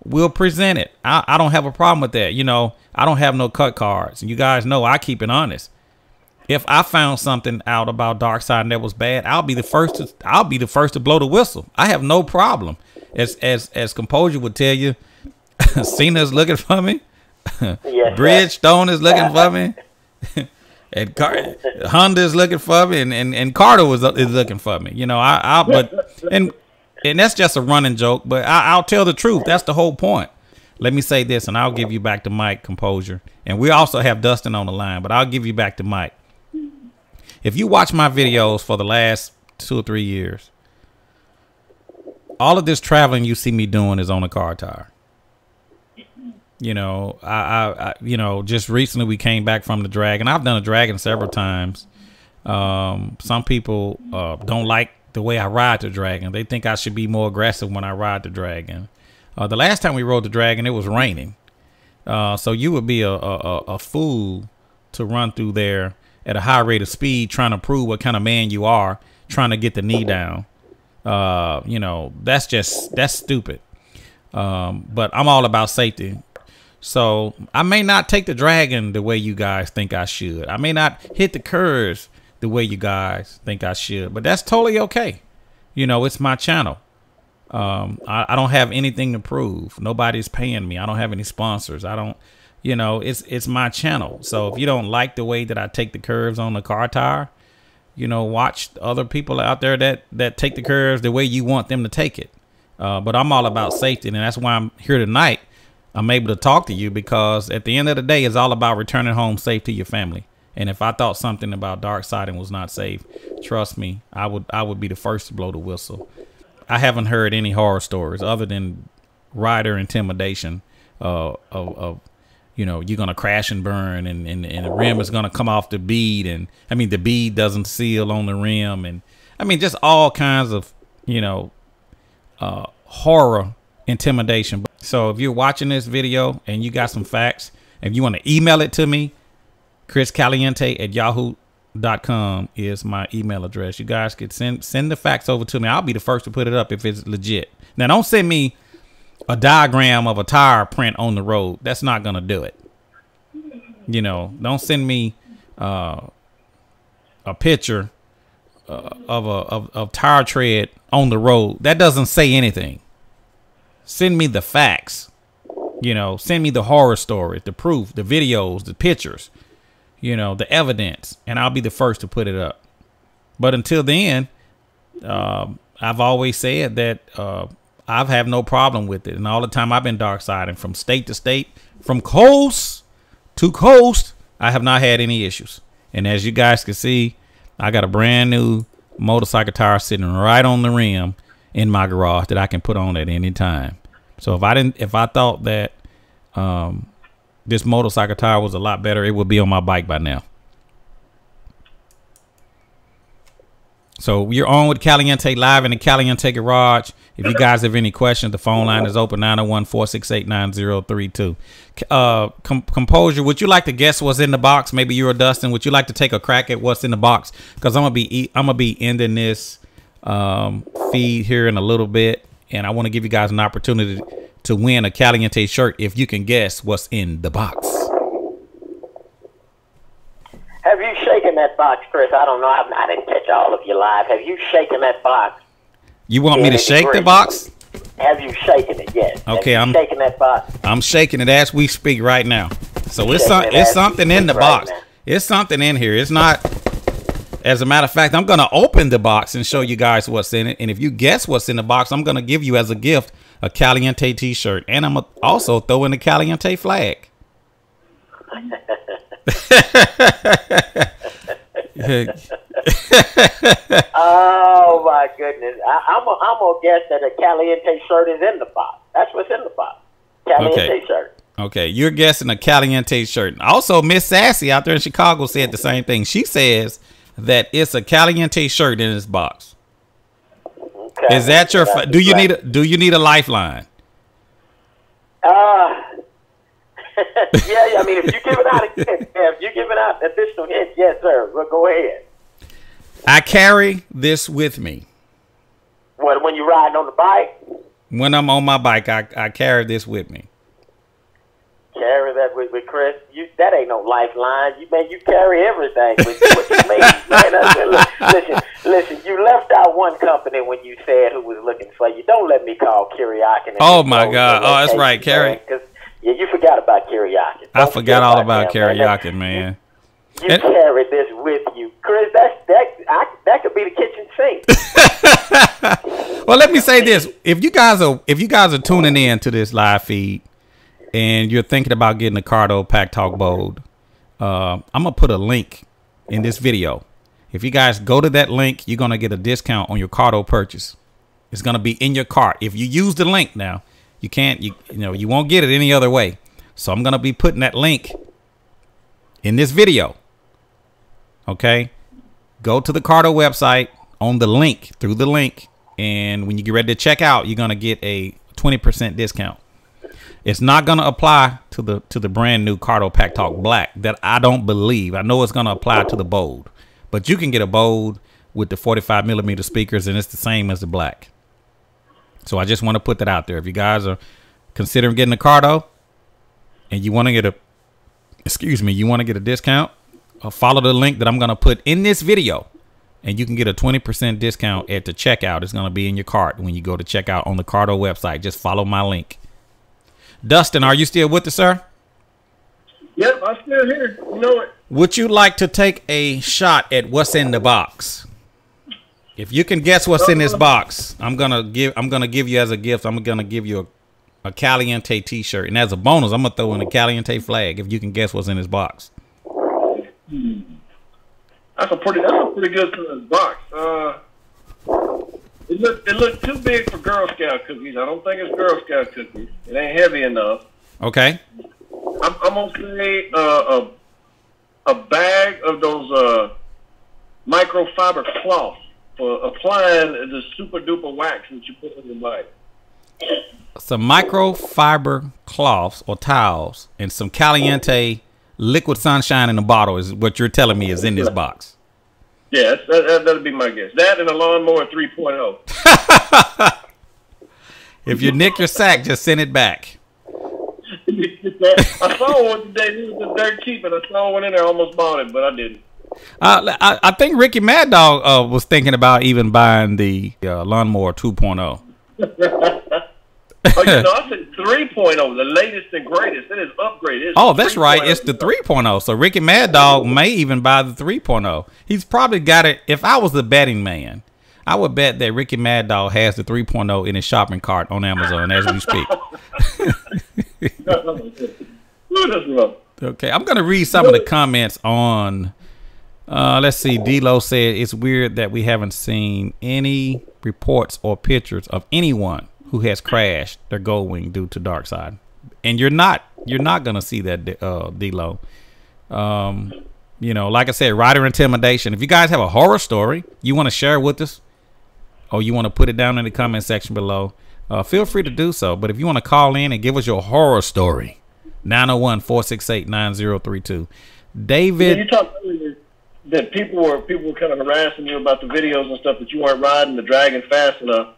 Speaker 2: we'll present it. I don't have a problem with that. I don't have no cut cards. And you guys know I keep it honest. If I found something out about Darksiding that was bad, I'll be the first to blow the whistle. I have no problem. As Composure would tell you, Cena's looking for me. Yes, Bridgestone is looking for me. And Honda is looking for me, and Carter is looking for me. And that's just a running joke, but I'll tell the truth. That's the whole point. Let me say this, and I'll give you back to Mike, Composure. And we also have Dustin on the line, but I'll give you back to Mike. If you watch my videos for the last 2 or 3 years, all of this traveling you see me doing is on a car tire. You know, I you know, just recently we came back from the Dragon. I've done a Dragon several times. Some people don't like the way I ride the Dragon. They think I should be more aggressive when I ride the Dragon. The last time we rode the Dragon, it was raining. So you would be a fool to run through there at a high rate of speed, trying to prove what kind of man you are, trying to get the knee down. You know, that's stupid. But I'm all about safety. So I may not take the Dragon the way you guys think I should. I may not hit the curves the way you guys think I should, but that's totally okay. You know, it's my channel. I don't have anything to prove. Nobody's paying me. I don't have any sponsors. I don't, you know, it's my channel. So if you don't like the way that I take the curves on the car tire, you know, watch other people out there that take the curves the way you want them to take it. But I'm all about safety, and that's why I'm here tonight. I'm able to talk to you because at the end of the day, it's all about returning home safe to your family. And if I thought something about Darksiding was not safe, trust me, I would be the first to blow the whistle. I haven't heard any horror stories other than rider intimidation of you know, you're gonna crash and burn, and the rim is gonna come off the bead, and I mean the bead doesn't seal on the rim, and I mean just all kinds of, you know, horror intimidation. So if you're watching this video and you got some facts, if you want to email it to me, chriscaliente@yahoo.com is my email address. You guys could send the facts over to me. I'll be the first to put it up if it's legit. Now don't send me a diagram of a tire print on the road. That's not gonna do it. You know, don't send me a picture of tire tread on the road. That doesn't say anything. Send me the facts. You know, send me the horror stories, the proof, the videos, the pictures, you know, the evidence, and I'll be the first to put it up. But until then, I've always said that I've have no problem with it. And all the time I've been Darksiding from state to state, from coast to coast, I have not had any issues. And as you guys can see, I got a brand new motorcycle tire sitting right on the rim in my garage that I can put on at any time. So if I thought that this motorcycle tire was a lot better, it would be on my bike by now. So you're on with Caliente live in the Caliente garage. If you guys have any questions, the phone line is open, 901-468-9032. Composure, would you like to guess what's in the box? Maybe you're Dustin. Would you like to take a crack at what's in the box? Because I'm gonna be ending this feed here in a little bit, and I want to give you guys an opportunity to win a Caliente shirt if you can guess what's in the box.
Speaker 1: Have you shaken that box, Chris? I don't know. I didn't catch all of you live. Have you shaken that box?
Speaker 2: You want me to shake the box?
Speaker 1: Have you shaken it? Yes.
Speaker 2: Okay,
Speaker 1: I'm shaking that box.
Speaker 2: I'm shaking it as we speak right now. So it's something in the box. It's something in here. It's not. As a matter of fact, I'm gonna open the box and show you guys what's in it. And if you guess what's in the box, I'm gonna give you as a gift a Caliente T-shirt, and I'm gonna also throw in the Caliente flag.
Speaker 1: Oh my goodness! I'm gonna guess that a Caliente shirt is in the box. That's what's in the box. Caliente shirt.
Speaker 2: Okay, you're guessing a Caliente shirt. Also, Miss Sassy out there in Chicago said the same thing. She says that it's a Caliente shirt in this box. Okay. Is that your? Do you need a lifeline?
Speaker 1: Yeah. I mean, if you're giving out additional hints, yes, sir. Well, go ahead.
Speaker 2: I carry this with me.
Speaker 1: What, when you're riding on the bike?
Speaker 2: When I'm on my bike, I carry this with me.
Speaker 1: Carry that with Chris. That ain't no lifeline. You carry everything with you. What you mean, man? Listen. You left out one company when you said who was looking for you. Don't let me call Kiriakin.
Speaker 2: Oh my God! Oh, that's right, Kerry.
Speaker 1: Yeah, you forgot about Kiriakin.
Speaker 2: I forgot all about Kiriakin, man.
Speaker 1: You carry this with you, Chris. That could be the kitchen sink.
Speaker 2: Well, let me say this: if you guys are tuning in to this live feed and you're thinking about getting a Cardo Pack Talk Bold, I'm gonna put a link in this video. If you guys go to that link, you're going to get a discount on your Cardo purchase. It's going to be in your cart. If you use the link now, you can't, you won't get it any other way. So I'm going to be putting that link in this video. Okay. Go to the Cardo website on the link, through the link. And when you get ready to check out, you're going to get a 20% discount. It's not going to apply to the brand new Cardo Pack Talk Black that I don't believe. I know it's going to apply to the Bold, but you can get a Bold with the 45mm speakers, and it's the same as the Black. So I just want to put that out there. If you guys are considering getting a Cardo and you want to get a, you want to get a discount, follow the link that I'm going to put in this video, and you can get a 20% discount at the checkout. It's going to be in your cart when you go to checkout on the Cardo website. Just follow my link. Dustin, are you still with us, sir?
Speaker 4: Yep, I'm still here. You know it.
Speaker 2: Would you like to take a shot at what's in the box? If you can guess what's in this box, I'm gonna give you as a gift. I'm gonna give you a Caliente T-shirt, and as a bonus, I'm gonna throw in a Caliente flag if you can guess what's in this box.
Speaker 4: That's a pretty good box. It looked too big for Girl Scout cookies. I don't think it's Girl Scout cookies. It ain't heavy enough.
Speaker 2: Okay.
Speaker 4: I'm gonna say a bag of those microfiber cloth for applying the super duper wax that you put in your bike.
Speaker 2: Some microfiber cloths or towels and some Caliente liquid sunshine in a bottle is what you're telling me is in this box.
Speaker 4: Yeah, that'll be my guess. That and a lawnmower 3.0.
Speaker 2: If you nick your sack, just send it back.
Speaker 4: I saw one today. It was dirt cheap, and I saw one in there. I almost bought it, but I didn't.
Speaker 2: I think Ricky Mad Dog was thinking about even buying the lawnmower 2.0.
Speaker 4: Oh, I said 3.0, the latest and greatest. It is upgraded.
Speaker 2: Oh, that's right. It's the 3.0. So Ricky Mad Dog may even buy the 3.0. He's probably got it. If I was the betting man, I would bet that Ricky Mad Dog has the 3.0 in his shopping cart on Amazon as we speak. Okay, I'm going to read some of the comments on, let's see, D-Lo said, it's weird that we haven't seen any reports or pictures of anyone who has crashed their Goldwing due to Darksiding. And you're not going to see that, D-Lo. Like I said, rider intimidation. If you guys have a horror story you want to share with us, or you want to put it down in the comment section below, feel free to do so. But if you want to call in and give us your horror story, 901-468-9032. David,
Speaker 4: you talked earlier that people were kind of harassing you about the videos and stuff that you weren't riding the Dragon fast enough.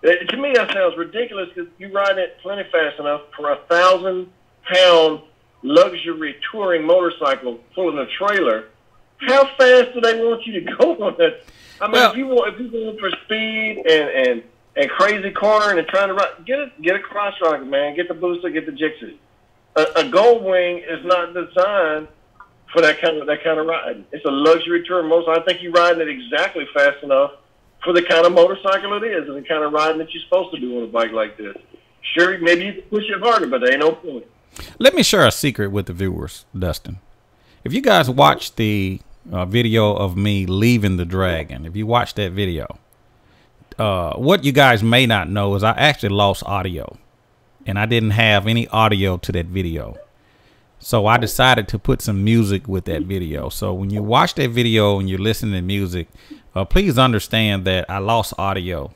Speaker 4: To me, that sounds ridiculous because you ride it plenty fast enough for a 1,000-pound luxury touring motorcycle pulling a trailer. How fast do they want you to go on that? I mean, if you're going for speed and crazy cornering and trying to ride, get a cross rocket, man. Get the booster, get the Jixie. A Goldwing is not designed for that kind of riding. It's a luxury touring motorcycle. I think you're riding it exactly fast enough for the kind of motorcycle it is and the kind of riding that you're supposed to do on a bike like this. Sure, maybe you can push it harder, but there ain't no point.
Speaker 2: Let me share a secret with the viewers, Dustin. If you guys watch the video of me leaving the Dragon, if you watch that video, what you guys may not know is I actually lost audio, and I didn't have any audio to that video. So I decided to put some music with that video. So when you watch that video and you're listening to music, please understand that I lost audio.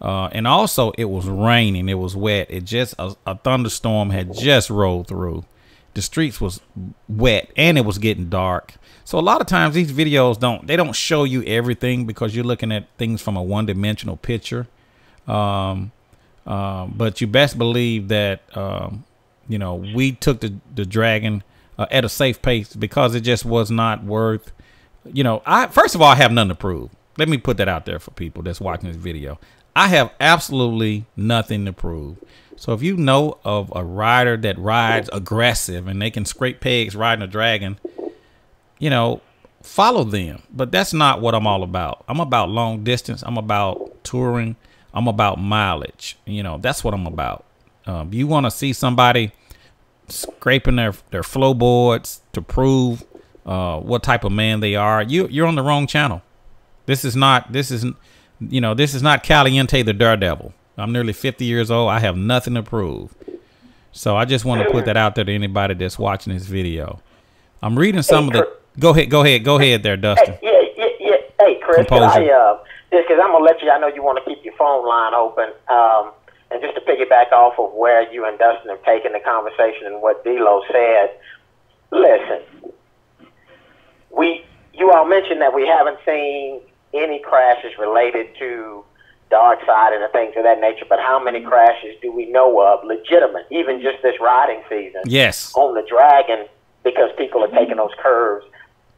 Speaker 2: And also it was raining. It was wet. It just, a thunderstorm had just rolled through. The streets was wet and it was getting dark. So a lot of times these videos don't show you everything because you're looking at things from a one-dimensional picture. But you best believe that, we took the Dragon at a safe pace because it just was not worth, first of all, I have nothing to prove. Let me put that out there for people that's watching this video. I have absolutely nothing to prove. So if you know of a rider that rides aggressive and they can scrape pegs riding a Dragon, follow them. But that's not what I'm all about. I'm about long distance. I'm about touring. I'm about mileage. That's what I'm about. You want to see somebody scraping their floorboards to prove what type of man they are, you're on the wrong channel. This is not Caliente the Daredevil. I'm nearly 50 years old. I have nothing to prove. So I just want to put that out there to anybody that's watching this video. I'm reading some of the. Go ahead there, Dustin.
Speaker 1: Yeah. Hey, Chris, just because I'm gonna let you. I know you want to keep your phone line open. And just to piggyback off of where you and Dustin have taken the conversation and what D'Lo said, listen, you all mentioned that we haven't seen any crashes related to Darksiding and things of that nature, but how many crashes do we know of, legitimate, even just this riding season,
Speaker 2: yes,
Speaker 1: on the Dragon, because people are taking those curves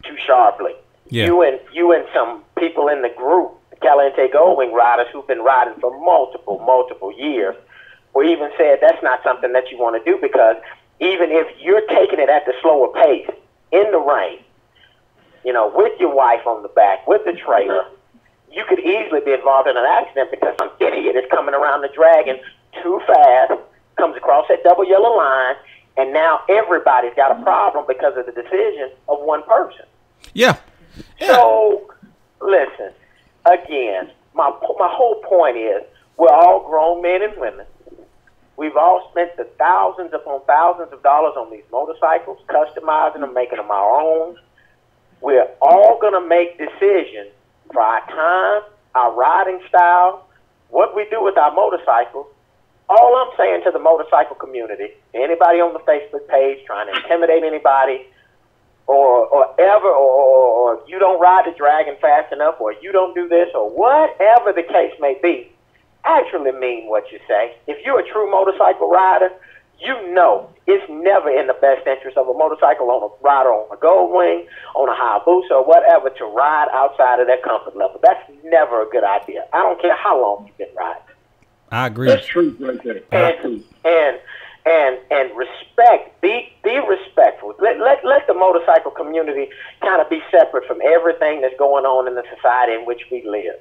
Speaker 1: too sharply?
Speaker 2: Yeah.
Speaker 1: You and some people in the group, Caliente Goldwing riders who've been riding for multiple years, or even said that's not something that you want to do, because even if you're taking it at the slower pace in the rain, you know, with your wife on the back, with the trailer, you could easily be involved in an accident because some idiot is coming around the Dragon too fast, comes across that double yellow line, and now everybody's got a problem because of the decision of one person.
Speaker 2: Yeah.
Speaker 1: So, listen, again, my whole point is we're all grown men and women. We've all spent the thousands upon thousands of dollars on these motorcycles, customizing them, making them our own. We're all going to make decisions for our time, our riding style, what we do with our motorcycles. All I'm saying to the motorcycle community, anybody on the Facebook page trying to intimidate anybody, or you don't ride the Dragon fast enough, or you don't do this, or whatever the case may be, actually mean what you say. If you're a true motorcycle rider, you know it's never in the best interest of a motorcycle on a rider on a Goldwing, on a Hayabusa, or whatever, to ride outside of their comfort level. That's never a good idea. I don't care how long you've been riding.
Speaker 2: I agree.
Speaker 4: That's true right there.
Speaker 1: And respect. Be respectful. Let the motorcycle community kind of be separate from everything that's going on in the society in which we live.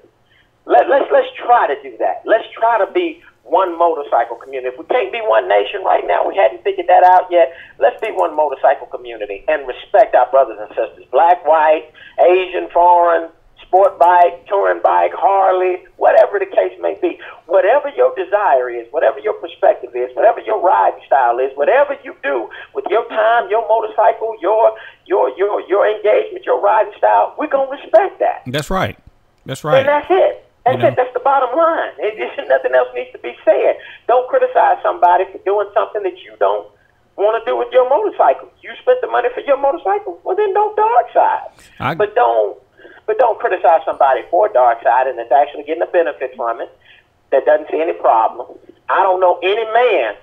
Speaker 1: Let's try to do that. Let's try to be one motorcycle community. If we can't be one nation right now, we hadn't figured that out yet, let's be one motorcycle community and respect our brothers and sisters. Black, white, Asian, foreign, sport bike, touring bike, Harley, whatever the case may be. Whatever your desire is, whatever your perspective is, whatever your riding style is, whatever you do with your time, your motorcycle, your engagement, your riding style, we're going to respect that.
Speaker 2: That's right. That's right.
Speaker 1: And that's it. That's it. That's the bottom line. Nothing else needs to be said. Don't criticize somebody for doing something that you don't want to do with your motorcycle. You spent the money for your motorcycle, well then don't dark side. But don't criticize somebody for dark side and that's actually getting a benefit from it, that doesn't see any problem. I don't know any man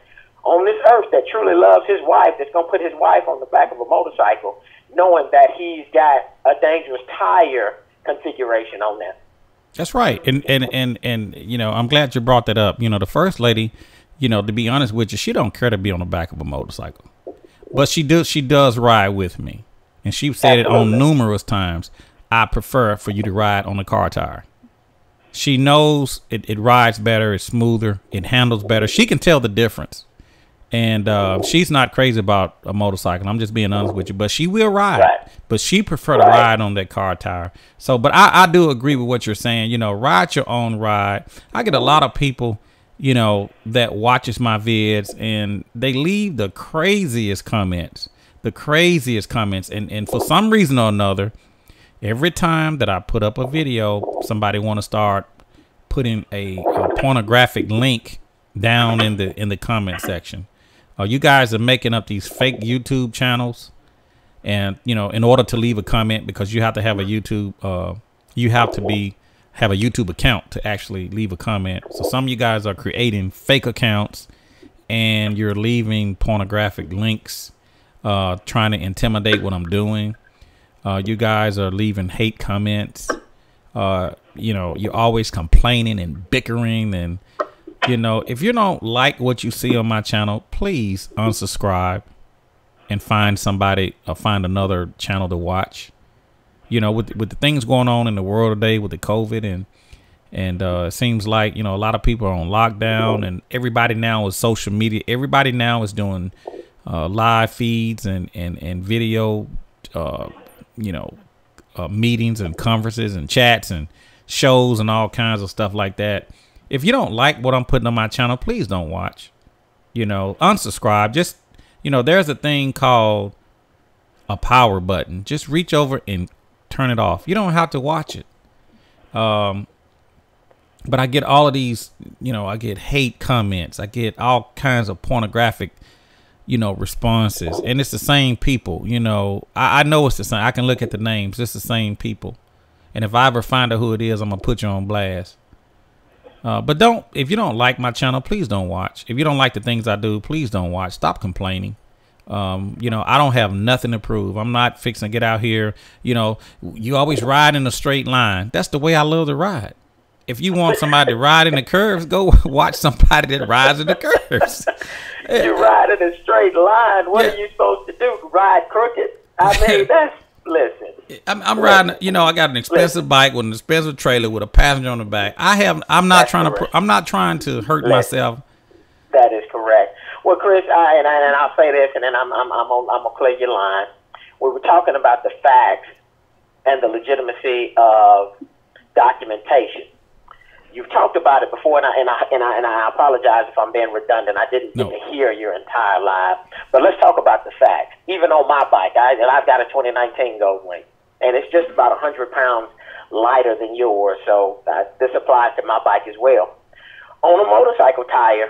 Speaker 1: on this earth that truly loves his wife that's going to put his wife on the back of a motorcycle knowing that he's got a dangerous tire configuration on that.
Speaker 2: That's right. And you know, I'm glad you brought that up. You know, the first lady, you know, to be honest with you, she don't care to be on the back of a motorcycle. But she does ride with me. And she said it on numerous times. I prefer for you to ride on a car tire. She knows it rides better, it's smoother, it handles better. She can tell the difference. And she's not crazy about a motorcycle. I'm just being honest with you. But she will ride. Right. But she prefer to ride on that car tire. So, but I do agree with what you're saying. You know, ride your own ride. I get a lot of people, you know, that watches my vids and they leave the craziest comments. And for some reason or another, every time that I put up a video, somebody want to start putting a pornographic link down in the comment section. You guys are making up these fake YouTube channels, and you know, in order to leave a comment, because you have to have a YouTube, have a YouTube account to actually leave a comment. So some of you guys are creating fake accounts, and you're leaving pornographic links, trying to intimidate what I'm doing. You guys are leaving hate comments. You know, you're always complaining and bickering and. You know, if you don't like what you see on my channel, please unsubscribe and find somebody or find another channel to watch. You know, with the things going on in the world today with the COVID and it seems like, you know, a lot of people are on lockdown and everybody now is social media. Everybody now is doing live feeds and video, you know, meetings and conferences and chats and shows and all kinds of stuff like that. If you don't like what I'm putting on my channel, please don't watch. You know, unsubscribe. Just, you know, there's a thing called a power button. Just reach over and turn it off. You don't have to watch it. But I get all of these, you know, I get hate comments. I get all kinds of pornographic, you know, responses. And it's the same people, you know. I know it's the same. I can look at the names. It's the same people. And if I ever find out who it is, I'm going to put you on blast. But if you don't like my channel, please don't watch. If you don't like the things I do, please don't watch. Stop complaining. You know, I don't have nothing to prove. I'm not fixing to get out here. You know, you always ride in a straight line. That's the way I love to ride. If you want somebody to ride in the curves, go watch somebody that rides in the curves.
Speaker 1: You ride in a straight line. What are you supposed to do? Ride crooked? I mean, that's, listen.
Speaker 2: I'm riding, you know, I got an expensive bike with an expensive trailer with a passenger on the back. I'm not trying to hurt myself.
Speaker 1: That is correct. Well, Chris, and I'll say this, and then I'm gonna clear your line. We were talking about the facts and the legitimacy of documentation. You've talked about it before, and I apologize if I'm being redundant. I didn't get to hear your entire live, but let's talk about the facts. Even on my bike, I've got a 2019 Goldwing, and it's just about 100 pounds lighter than yours, so this applies to my bike as well. On a motorcycle tire,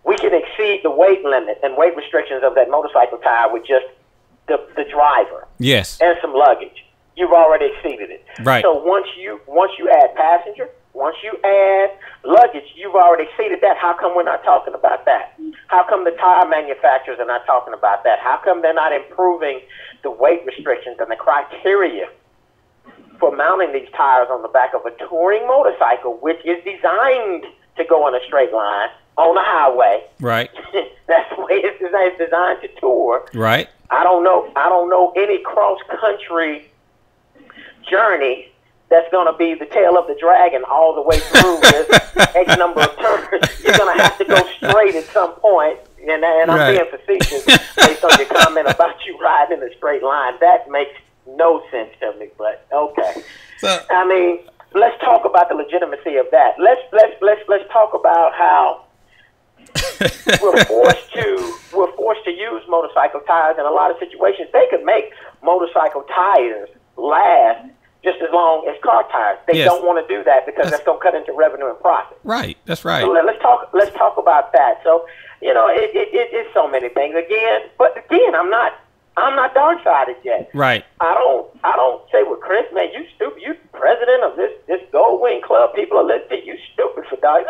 Speaker 1: we can exceed the weight limit and weight restrictions of that motorcycle tire with just the driver.
Speaker 2: Yes.
Speaker 1: And some luggage. You've already exceeded it.
Speaker 2: Right.
Speaker 1: So once you add passenger, once you add luggage, you've already exceeded that. How come we're not talking about that? How come the tire manufacturers are not talking about that? How come they're not improving the weight restrictions and the criteria for mounting these tires on the back of a touring motorcycle, which is designed to go in a straight line on a highway?
Speaker 2: Right.
Speaker 1: That's the way it's designed. It's designed to tour.
Speaker 2: Right.
Speaker 1: I don't know any cross-country journey that's going to be the tail of the dragon all the way through this X number of turns. You're going to have to go straight at some point. And I'm being facetious based on your comment about you riding in a straight line. That makes no sense to me, but okay.
Speaker 2: So,
Speaker 1: I mean, let's talk about the legitimacy of that. Let's talk about how we're forced to use motorcycle tires in a lot of situations. They could make motorcycle tires last just as long as car tires. They don't want to do that because that's going to cut into revenue and profit.
Speaker 2: Right. That's right.
Speaker 1: So let's talk about that. So, you know, it's so many things but again, I'm not dark-sided yet.
Speaker 2: Right.
Speaker 1: I don't say, well, Chris, man, you stupid. You president of this Goldwing Club. People are listening. You stupid for dark.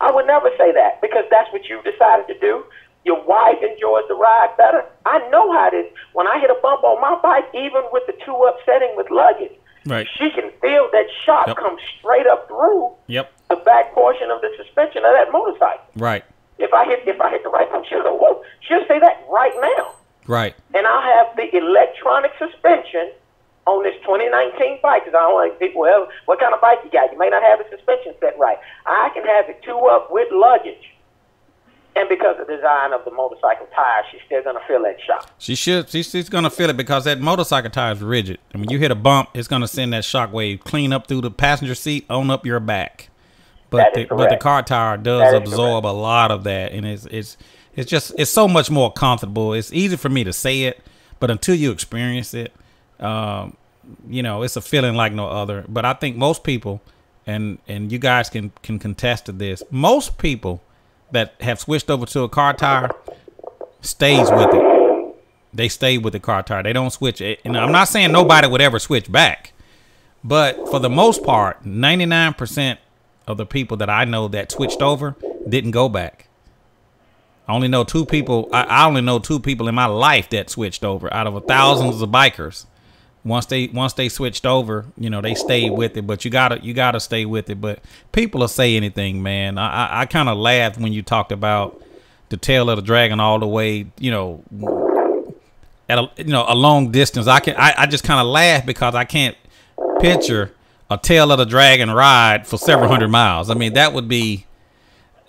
Speaker 1: I would never say that because that's what you decided to do. Your wife enjoys the ride better. I know how it is. When I hit a bump on my bike, even with the two-up setting with luggage,
Speaker 2: right,
Speaker 1: she can feel that shock come straight up through the back portion of the suspension of that motorcycle.
Speaker 2: Right.
Speaker 1: If I hit the right bump, she'll go, whoa. She'll say that right now.
Speaker 2: Right.
Speaker 1: And I'll have the electronic suspension on this 2019 bike, because I don't like people have, what kind of bike you got? You may not have the suspension set right. I can have it two-up with luggage. And because of the design of the motorcycle tire, she's still going to feel that shock.
Speaker 2: She should. She's going to feel it because that motorcycle tire is rigid. And when you hit a bump, it's going to send that shock wave clean up through the passenger seat, on up your back. But the car tire does absorb a lot of that. And it's so much more comfortable. It's easy for me to say it, but until you experience it, you know, it's a feeling like no other. But I think most people, and you guys can contest to this, most people that have switched over to a car tire stays with it. They stay with the car tire. They don't switch it. And I'm not saying nobody would ever switch back, but for the most part, 99% of the people that I know that switched over didn't go back. I only know two people. I only know two people in my life that switched over out of thousands of bikers. Once they switched over, you know, they stayed with it. But you gotta stay with it. But people will say anything, man. I kind of laughed when you talked about the tail of the dragon all the way, you know, at a long distance. I just kind of laugh because I can't picture a tail of the dragon ride for several hundred miles. I mean, that would be.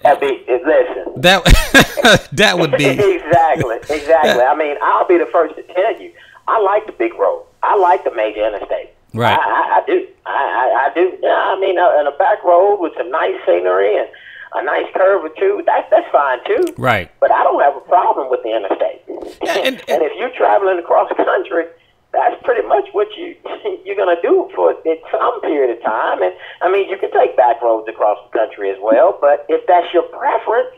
Speaker 2: Listen. That would be
Speaker 1: exactly. I mean, I'll be the first to tell you, I like the big road. I like the major interstate.
Speaker 2: Right.
Speaker 1: I do. I do. Yeah, I mean, in a back road with some nice scenery and a nice curve or two, that's fine too.
Speaker 2: Right.
Speaker 1: But I don't have a problem with the interstate.
Speaker 2: And
Speaker 1: if you're traveling across the country, that's pretty much what you're going to do for some period of time. And I mean, you can take back roads across the country as well. But if that's your preference,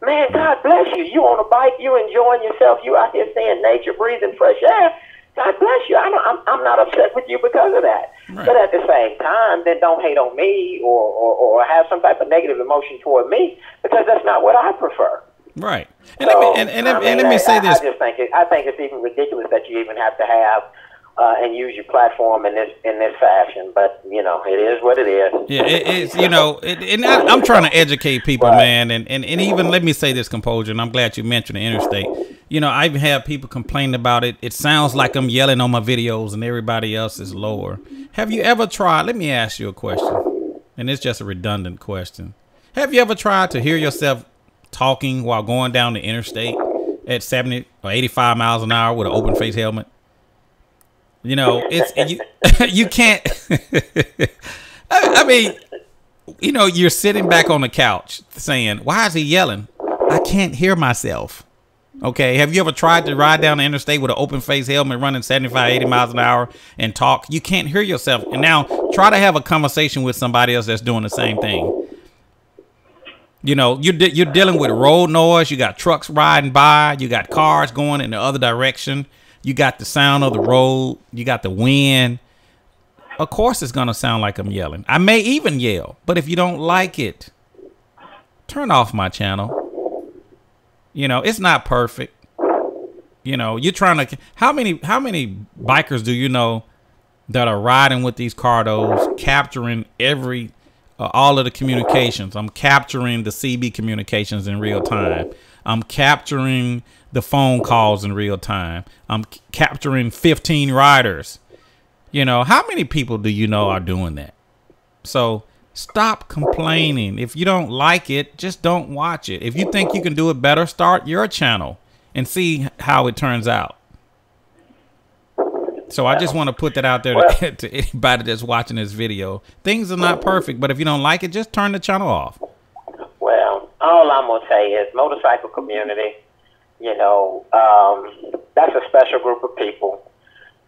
Speaker 1: man, God bless you. You on a bike, you enjoying yourself, you out here seeing nature, breathing fresh air. God bless you. I'm not upset with you because of that. Right. But at the same time, then don't hate on me or have some type of negative emotion toward me, because that's not what I prefer.
Speaker 2: Right. And let me say this.
Speaker 1: I think it's even ridiculous that you even have to have and use your platform in this fashion. But it is what it is.
Speaker 2: Yeah, it's and I'm trying to educate people, right, man. And even let me say this, Composure, and I'm glad you mentioned the interstate. I even have people complaining about it. It sounds like I'm yelling on my videos and everybody else is lower. Have you ever tried? Let me ask you a question, and it's just a redundant question. Have you ever tried to hear yourself talking while going down the interstate at 70 or 85 miles an hour with an open face helmet? You can't. I mean, you're sitting back on the couch saying, "Why is he yelling? I can't hear myself." Okay, have you ever tried to ride down the interstate with an open face helmet running 75, 80 miles an hour and talk? You can't hear yourself. And now try to have a conversation with somebody else that's doing the same thing. You're dealing with road noise. You got trucks riding by. You got cars going in the other direction. You got the sound of the road. You got the wind. Of course it's going to sound like I'm yelling. I may even yell. But if you don't like it, turn off my channel. It's not perfect. You're trying to. How many bikers do you know that are riding with these cardos, capturing all of the communications? I'm capturing the CB communications in real time. I'm capturing the phone calls in real time. I'm capturing 15 riders. How many people do you know are doing that? So stop complaining. If you don't like it, just don't watch it. If you think you can do it better, start your channel and see how it turns out. So I just want to put that out there to anybody that's watching this video. Things are not perfect, but if you don't like it, just turn the channel off.
Speaker 1: Well, all I'm going to say is motorcycle community, that's a special group of people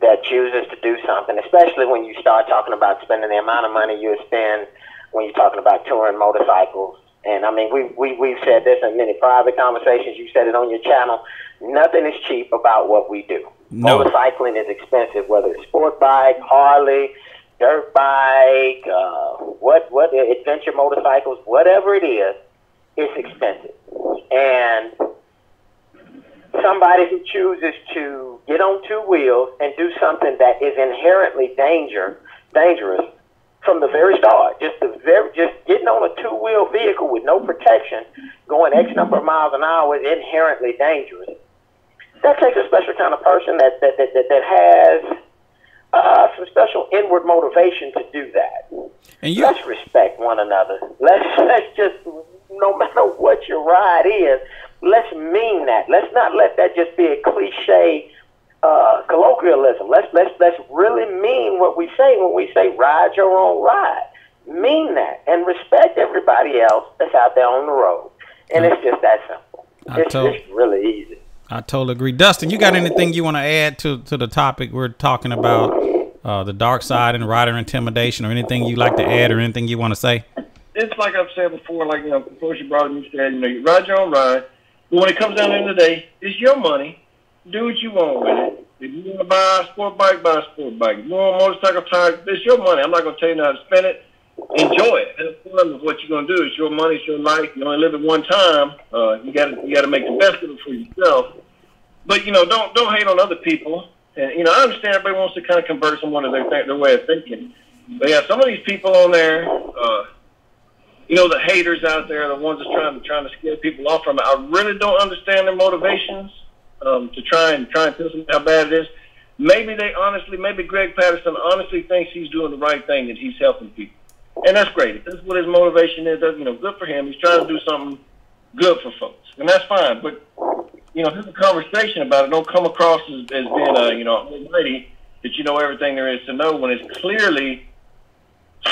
Speaker 1: that chooses to do something, especially when you start talking about spending the amount of money you spend when you're talking about touring motorcycles. And I mean, we've said this in many private conversations. You said it on your channel. Nothing is cheap about what we do. No. Motorcycling is expensive, whether it's sport bike, Harley, dirt bike, what adventure motorcycles, whatever it is, it's expensive. And somebody who chooses to get on two wheels and do something that is inherently dangerous from the very start, just getting on a two-wheel vehicle with no protection, going X number of miles an hour is inherently dangerous. That takes a special kind of person that has some special inward motivation to do that. And let's respect one another. Let's just, no matter what your ride is, let's mean that. Let's not let that just be a cliche colloquialism. Let's really mean what we say when we say ride your own ride. Mean that and respect everybody else that's out there on the road. And it's just that simple. It's really easy.
Speaker 2: I totally agree. Dustin, you got anything you want to add to the topic we're talking about, the dark side and rider intimidation, or anything you like to add or anything you want to say?
Speaker 4: It's like I've said before, before you brought it, you said, you ride your own ride. But when it comes down to the end of the day, it's your money. Do what you want with it. If you want to buy a sport bike, buy a sport bike. If you want a motorcycle tire, it's your money. I'm not going to tell you how to spend it. Enjoy it. Have fun with what you're going to do. It's your money. It's your life. You only live it one time. You got to make the best of it for yourself. But don't hate on other people. And I understand everybody wants to kind of convert someone to their way of thinking. But yeah, some of these people on there, the haters out there, the ones that's trying to scare people off from it. I really don't understand their motivations to try and tell them how bad it is. Maybe Greg Patterson honestly thinks he's doing the right thing and he's helping people, and that's great. If that's what his motivation is, good for him. He's trying to do something good for folks, and that's fine. But have a conversation about it. Don't come across as being almighty that you know everything there is to know when it's clearly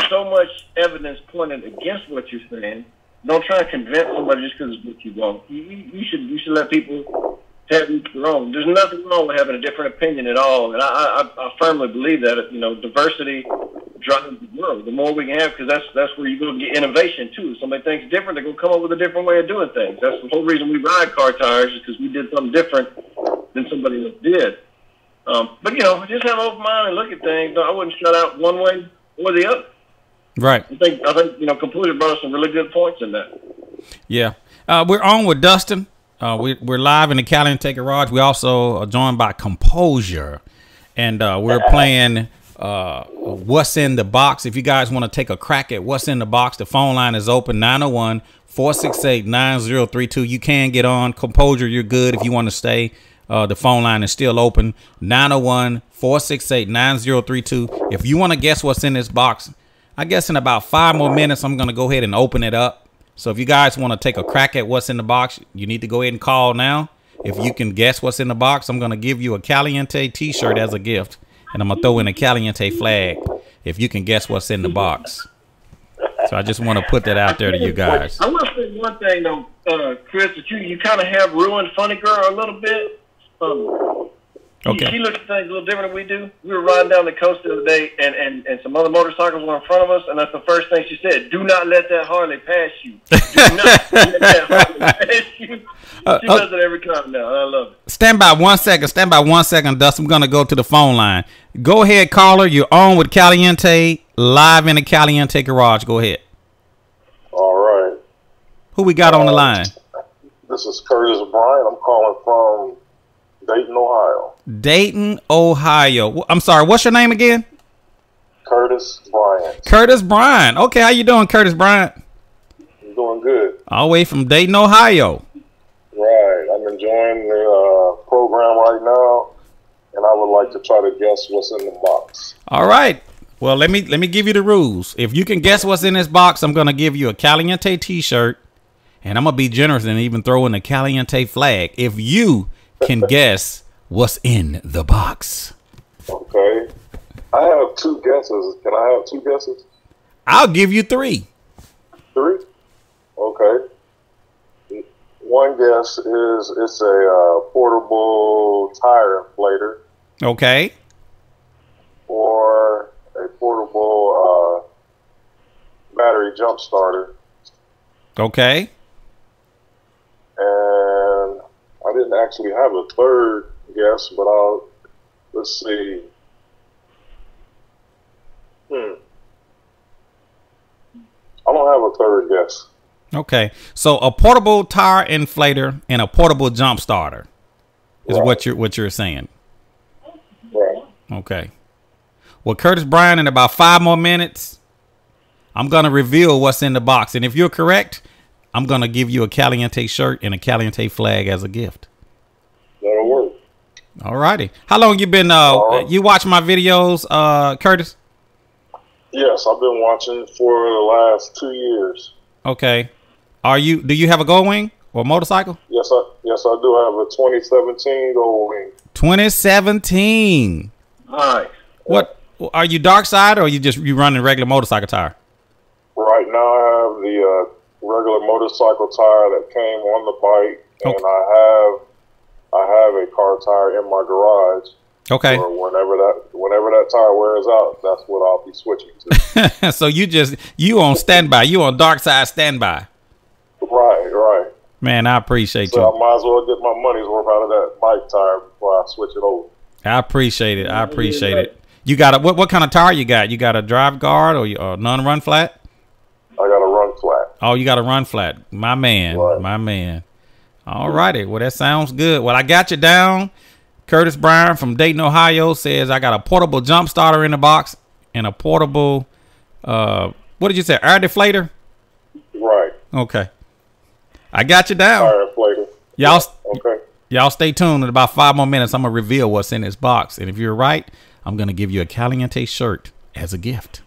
Speaker 4: so much evidence pointed against what you're saying. Don't try to convince somebody just because it's what you want. You should let people have each their own. There's nothing wrong with having a different opinion at all, and I firmly believe that. You know, diversity drives the world. The more we can have, because that's where you're going to get innovation too. If somebody thinks different, they're going to come up with a different way of doing things. That's the whole reason we ride car tires, is because we did something different than somebody else did. But you know, just have an open mind and look at things. I wouldn't shut out one way or the other.
Speaker 2: Right.
Speaker 4: I think you know, completely brought us some really good points in that.
Speaker 2: Yeah. We're on with Dustin. We're live in the Caliente Garage. We also are joined by Composure, and we're playing What's in the Box. If you guys want to take a crack at What's in the Box, the phone line is open, 901-468-9032. You can get on. Composure, you're good if you want to stay. The phone line is still open, 901-468-9032. If you want to guess what's in this box, I guess in about 5 more minutes, I'm going to go ahead and open it up. So if you guys want to take a crack at what's in the box, you need to go ahead and call now. If you can guess what's in the box, I'm going to give you a Caliente t-shirt as a gift. And I'm going to throw in a Caliente flag if you can guess what's in the box. So I just want to put that out there to you guys.
Speaker 4: I want to say one thing, though, Chris, that you kind of have ruined Funny Girl a little bit.
Speaker 2: Okay.
Speaker 4: She looks at things a little different than we do. We were riding down the coast the other day, and some other motorcycles were in front of us, and that's the first thing she said: "Do not let that Harley pass you. Do not let that Harley pass you." She does it every time now, and I love it.
Speaker 2: Stand by 1 second. Stand by 1 second, Dustin. I'm going to go to the phone line. Go ahead, caller. You're on with Caliente, live in the Caliente Garage. Go ahead.
Speaker 7: All right.
Speaker 2: Who we got on the line?
Speaker 7: This is Curtis Bryant. I'm calling from Dayton, Ohio.
Speaker 2: Dayton, Ohio. I'm sorry, what's your name again?
Speaker 7: Curtis Bryant.
Speaker 2: Curtis Bryant. Okay, how you doing, Curtis Bryant?
Speaker 7: I'm doing good.
Speaker 2: All the way from Dayton, Ohio.
Speaker 7: Right. I'm enjoying the program right now, and I would like to try to guess what's in the box.
Speaker 2: All right. Well, let me give you the rules. If you can guess what's in this box, I'm going to give you a Caliente t-shirt, and I'm going to be generous and even throw in a Caliente flag if you can guess what's in the box.
Speaker 7: Okay. I have 2 guesses. Can I have 2 guesses?
Speaker 2: I'll give you 3.
Speaker 7: 3? Okay. One guess is it's a portable tire inflator.
Speaker 2: Okay.
Speaker 7: Or a portable battery jump starter.
Speaker 2: Okay.
Speaker 7: And I didn't actually have a third guess, but let's see. I don't have a third guess.
Speaker 2: Okay. So a portable tire inflator and a portable jump starter is
Speaker 7: right.
Speaker 2: what you're saying.
Speaker 7: Right.
Speaker 2: Okay. Well, Curtis Bryant, in about 5 more minutes, I'm going to reveal what's in the box. And if you're correct, I'm going to give you a Caliente shirt and a Caliente flag as a gift.
Speaker 7: That'll work.
Speaker 2: All righty. How long you been, you watch my videos, Curtis?
Speaker 7: Yes, I've been watching for the last 2 years.
Speaker 2: Okay. Do you have a Gold Wing or motorcycle?
Speaker 7: Yes, I do have a 2017 Gold Wing.
Speaker 2: 2017.
Speaker 4: All right.
Speaker 2: What are you, Darkside, or you running regular motorcycle tire?
Speaker 7: Right now, I have the regular motorcycle tire that came on the bike, and I have a car tire in my garage.
Speaker 2: Okay.
Speaker 7: So whenever that tire wears out, that's what I'll be switching to.
Speaker 2: So you on standby. You on Darkside standby.
Speaker 7: Right.
Speaker 2: Man, I appreciate
Speaker 7: so
Speaker 2: you.
Speaker 7: I might as well get my money's worth out of that bike tire before I switch it over.
Speaker 2: I appreciate it. You got what kind of tire you got? You got a drive guard or non-run flat?
Speaker 7: I got a run flat.
Speaker 2: Oh, you got a run flat. My man.
Speaker 7: Right.
Speaker 2: My man. All righty. Well, that sounds good. Well, I got you down. Curtis Bryant from Dayton, Ohio says I got a portable jump starter in the box and a portable, what did you say, air deflator?
Speaker 7: Right.
Speaker 2: Okay. I got you down.
Speaker 7: Tire inflator.
Speaker 2: Y'all stay tuned. In about 5 more minutes, I'm going to reveal what's in this box. And if you're right, I'm going to give you a Caliente shirt as a gift.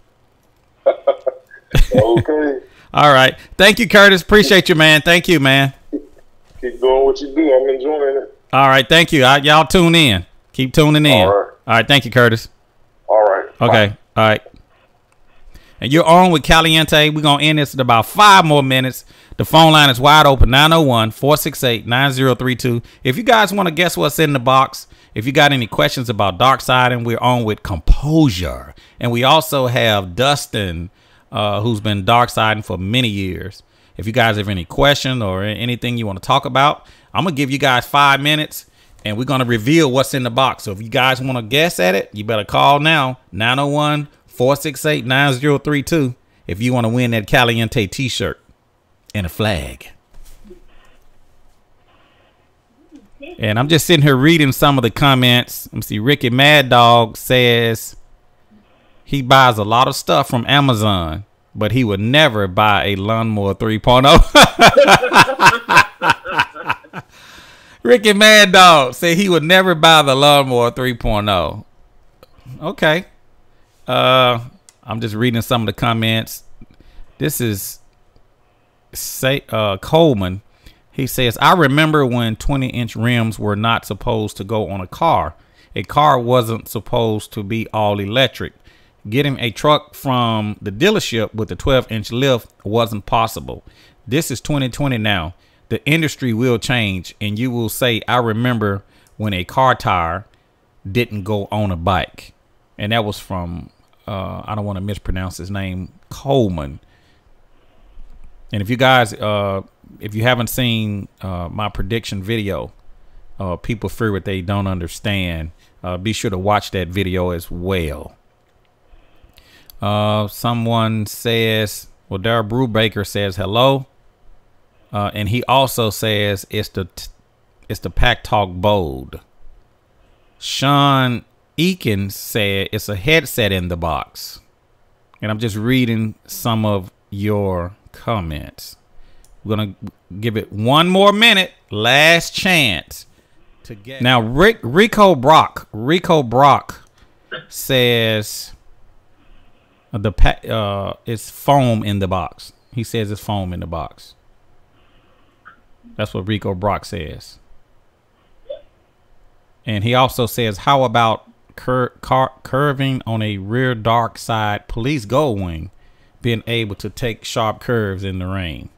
Speaker 7: Okay.
Speaker 2: All right. Thank you, Curtis. Appreciate you, man. Thank you, man.
Speaker 7: Keep doing what you do. I'm enjoying it.
Speaker 2: All right. Thank you. Y'all tune in. Keep tuning in.
Speaker 7: All right.
Speaker 2: All right. Thank you, Curtis.
Speaker 7: All right.
Speaker 2: Okay.
Speaker 7: Bye.
Speaker 2: All right. And you're on with Caliente. We're going to end this in about 5 more minutes. The phone line is wide open, 901-468-9032. If you guys want to guess what's in the box, if you got any questions about Darksiding, we're on with Composure. And we also have Dustin, who's been Darksiding for many years. If you guys have any question or anything you want to talk about, I'm going to give you guys 5 minutes, and we're going to reveal what's in the box. So if you guys want to guess at it, you better call now, 901-468-9032, if you want to win that Caliente t-shirt and a flag. And I'm just sitting here reading some of the comments. Let me see. Ricky Mad Dog says he buys a lot of stuff from Amazon, but he would never buy a lawnmower 3.0. Ricky Mad Dog said he would never buy the lawnmower 3.0. Okay. I'm just reading some of the comments. This is Coleman. He says, I remember when 20-inch rims were not supposed to go on a car. A car wasn't supposed to be all electric. Getting a truck from the dealership with a 12-inch lift wasn't possible. This is 2020 now. The industry will change, and you will say, I remember when a car tire didn't go on a bike. And that was from, I don't want to mispronounce his name, Coleman. And if you guys, if you haven't seen my prediction video, people fear what they don't understand, be sure to watch that video as well. Someone says, well, Darryl Brubaker says hello. And he also says it's the Pack Talk Bold. Sean Eakins said it's a headset in the box. And I'm just reading some of your comments. We're gonna give it 1 more minute, last chance to get. Now Rico Brock says it's foam in the box. He says it's foam in the box. That's what Rico Brock says. And he also says, how about curving on a rear dark side police gold wing, being able to take sharp curves in the rain?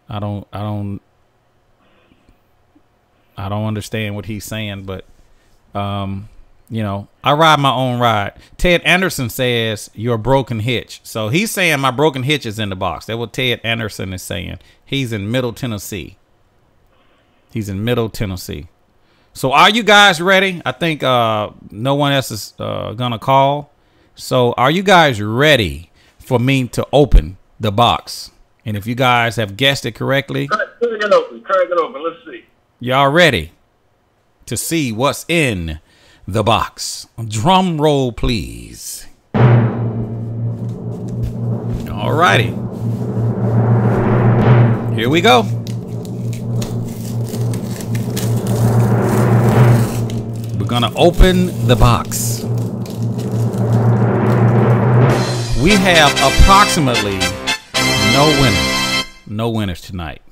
Speaker 2: I don't understand what he's saying, but you know, I ride my own ride. Ted Anderson says your broken hitch. So he's saying my broken hitch is in the box. That's what Ted Anderson is saying. He's in Middle Tennessee. He's in Middle Tennessee. So are you guys ready? I think no one else is gonna call. So are you guys ready for me to open the box? And if you guys have guessed it correctly,
Speaker 4: crack it open. Let's see.
Speaker 2: Y'all ready to see what's in the box? Drum roll, please. All righty. Here we go. We're gonna open the box. We have approximately no winners tonight.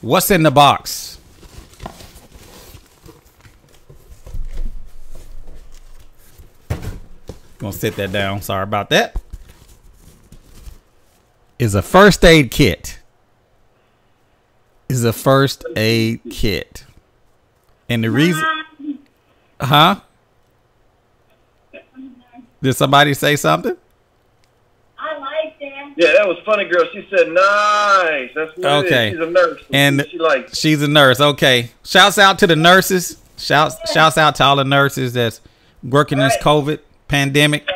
Speaker 2: What's in the box? Gonna sit that down. Sorry about that. Is a first aid kit. And the reason, did somebody say something?
Speaker 8: I like them.
Speaker 4: Yeah, that was funny, girl. She said, nice. That's what it is. She's a nurse.
Speaker 2: And she's a nurse. Okay. Shouts out to the nurses. Shouts out to all the nurses that's working this COVID pandemic.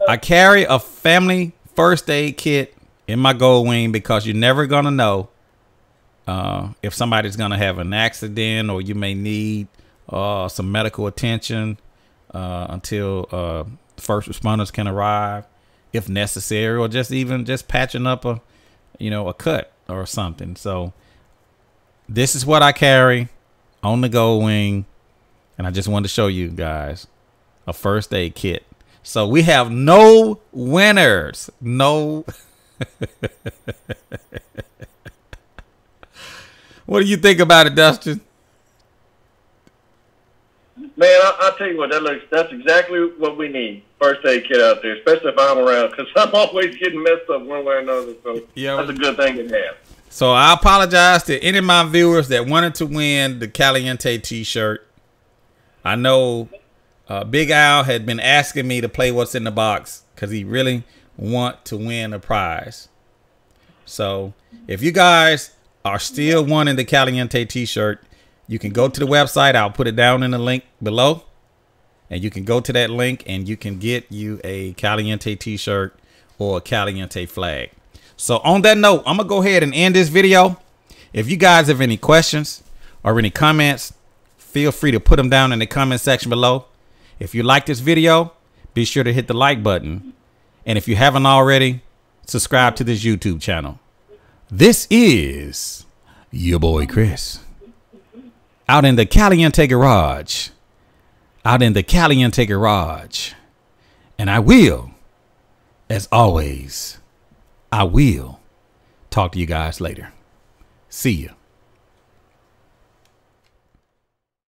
Speaker 2: I carry a family first aid kit in my gold wing because you're never going to know if somebody's going to have an accident or you may need some medical attention until first responders can arrive if necessary, or just patching up a cut or something. So this is what I carry on the gold wing, and I just wanted to show you guys a first aid kit. So we have no winners. No. What do you think about it, Dustin?
Speaker 4: Man, I'll tell you what, that's exactly what we need. First aid kit out there, especially if I'm around, because I'm always getting messed up one way or another. So
Speaker 2: Yeah.
Speaker 4: that's a good thing to have.
Speaker 2: So I apologize to any of my viewers that wanted to win the Caliente t-shirt. I know Big Al had been asking me to play what's in the box because he really want to win a prize. So if you guys are still wanting the Caliente t-shirt, you can go to the website. I'll put it down in the link below. And you can go to that link and you can get you a Caliente t-shirt or a Caliente flag. So on that note, I'm going to go ahead and end this video. If you guys have any questions or any comments, feel free to put them down in the comment section below. If you like this video, be sure to hit the like button. And if you haven't already, subscribe to this YouTube channel. This is your boy Chris. Out in the Caliente garage. Out in the Caliente garage. And I will, as always, I will talk to you guys later. See ya.